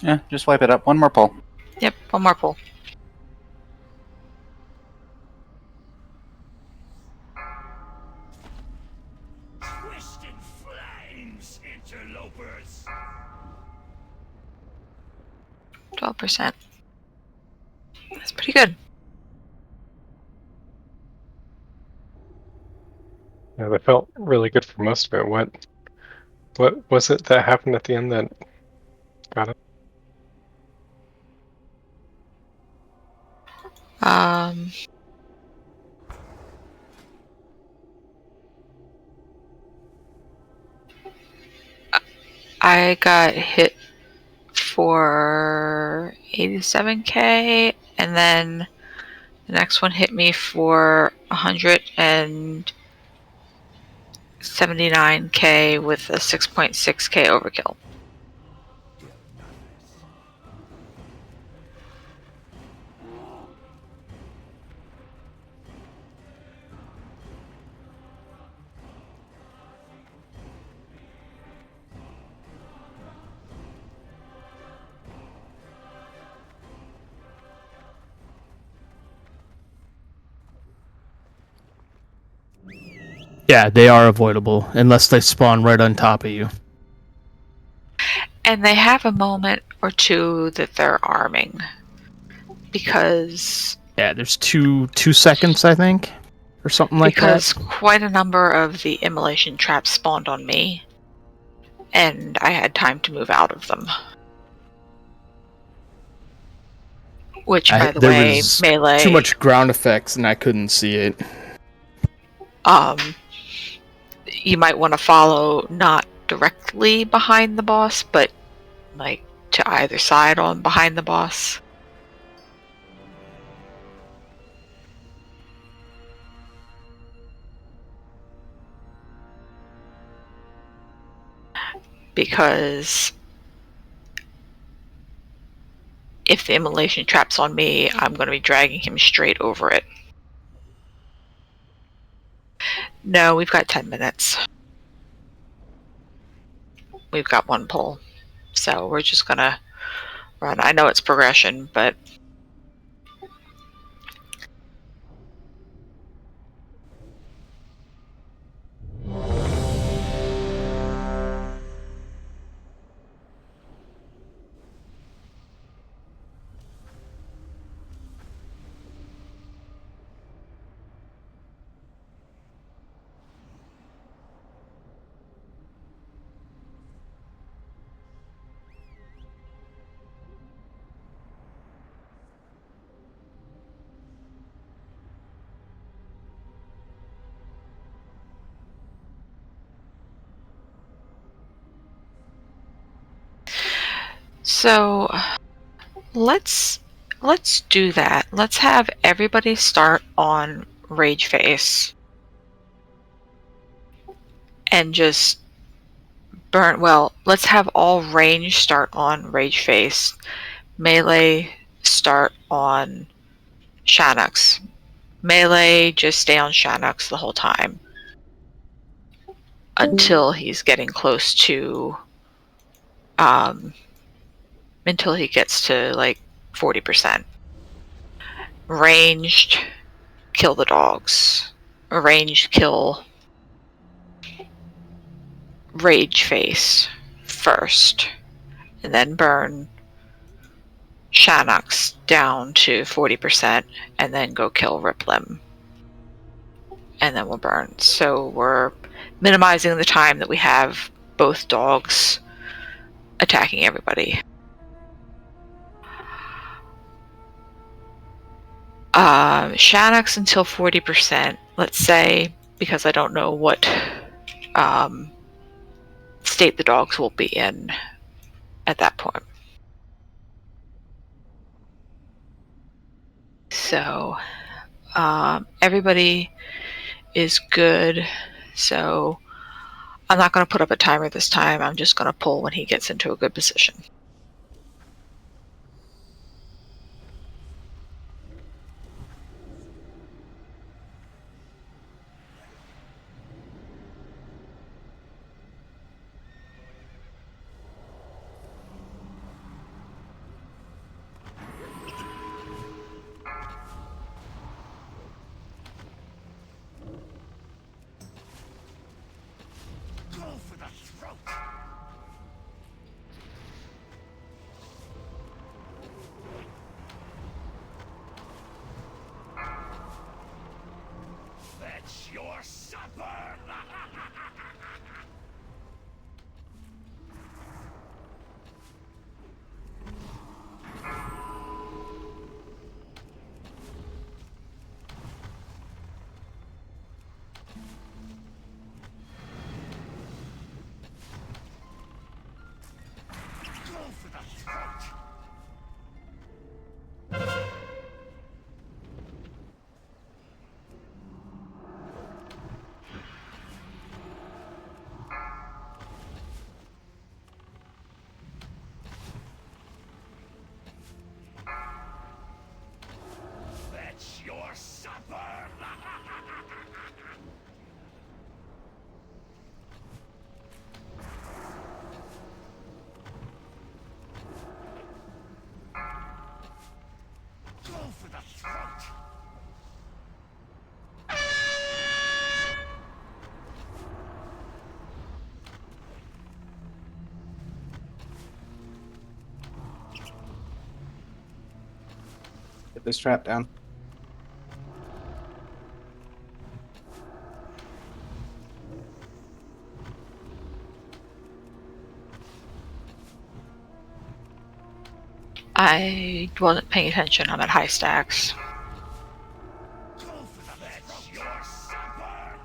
Yeah, just wipe it up. One more pull.
Yep, one more pull.
Twisted flames, interlopers.
12%. That's pretty good.
Yeah, that felt really good for most of it. What was it that happened at the end that got it?
I got hit for 87k, and then the next one hit me for 179k with a 6.6k overkill.
Yeah, they are avoidable unless they spawn right on top of you.
And they have a moment or two that they're arming. Because...
Yeah, there's 2 seconds, I think, or something like that.
Because quite a number of the immolation traps spawned on me. And I had time to move out of them. Which, by the
there
way,
was
melee...
too much ground effects and I couldn't see it.
You might want to follow not directly behind the boss, but like to either side on behind the boss. Because if the immolation trap's on me, I'm going to be dragging him straight over it. No, we've got 10 minutes. We've got one pull. So we're just going to run. I know it's progression, but... So let's do that. Let's have everybody start on Rage Face. And just burn... Well, let's have all range start on Rage Face. Melee start on Shannox. Melee, just stay on Shannox the whole time. until he's getting close to, until he gets to like 40%. Ranged, kill the dogs. Ranged, kill Rage Face first, and then burn Shannox down to 40%, and then go kill Riplim. And then we'll burn. So we're minimizing the time that we have both dogs attacking everybody. Shannox until 40%, let's say, because I don't know what state the dogs will be in at that point. So everybody is good. So I'm not going to put up a timer this time. I'm just going to pull when he gets into a good position.
Go for the throat. That's your supper. Go for the throat. That's your supper. Go for the throat.
Get this trap down.
I wasn't paying attention. I'm at high stacks.
Go for the that's your supper.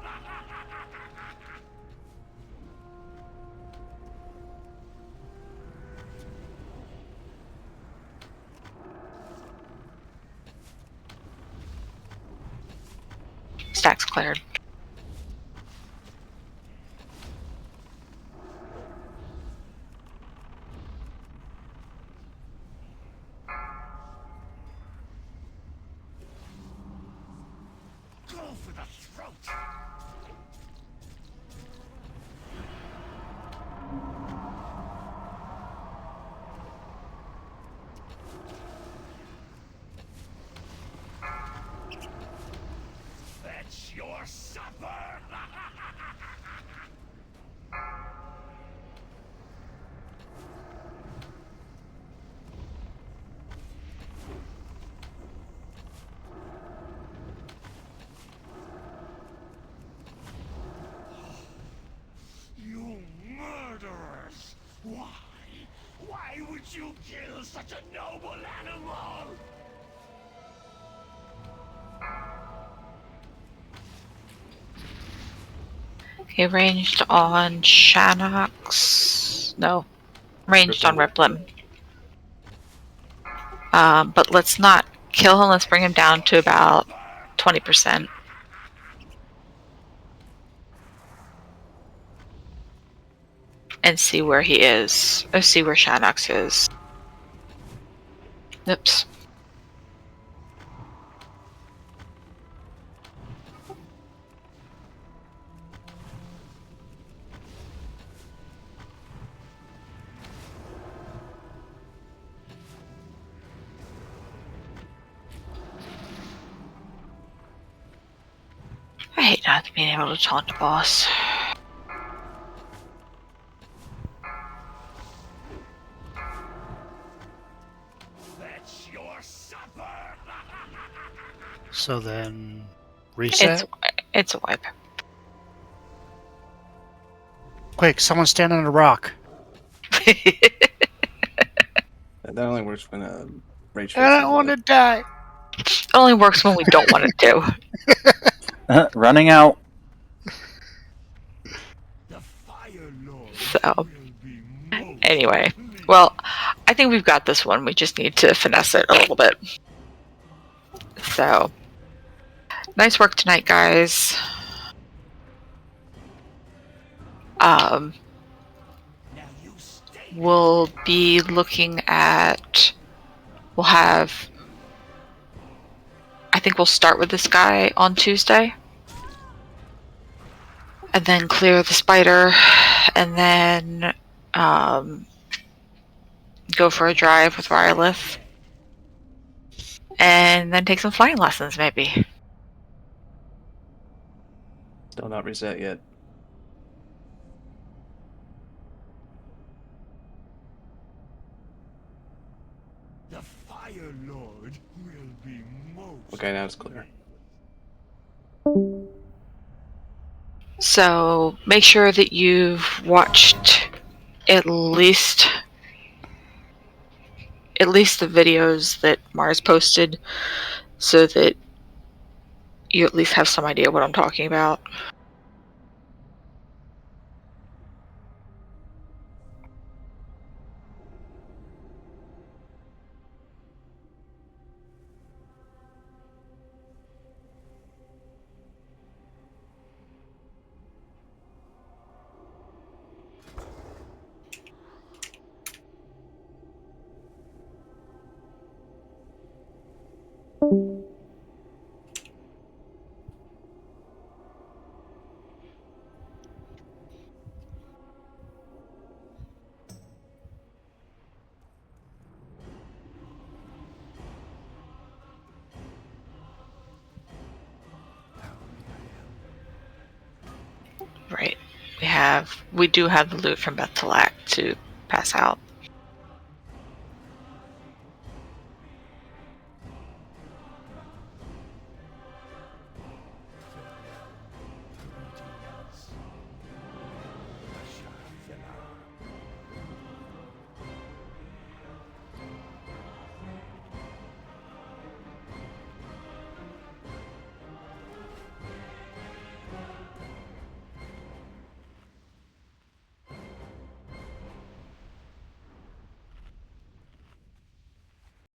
Stacks cleared.
Go for the throat. That's your supper. You murderers! Why? Why would you kill such a noble animal?
Okay, ranged on Shannox. No, ranged on Riplim. But let's not kill him. Let's bring him down to about 20%. And see where he is. Or see where Shannox is. Oops. hate not being able to taunt the boss.
That's your supper.
So then, reset?
It's a wipe.
Quick, someone stand on a rock.
That only works when rage face.
I don't want to die.
It only works when we don't want it to.
Running out.
So, anyway, well, I think we've got this one. We just need to finesse it a little bit. So, nice work tonight, guys. We'll be looking at. I think we'll start with this guy on Tuesday. And then clear the spider. And then go for a drive with Rylith. And then take some flying lessons, maybe.
Still not reset yet.
The Fire Lord will be most.
Okay, now it's clear.
So make sure that you've watched at least the videos that Mars posted, so that you at least have some idea what I'm talking about. Right. We do have the loot from Bethelak to pass out.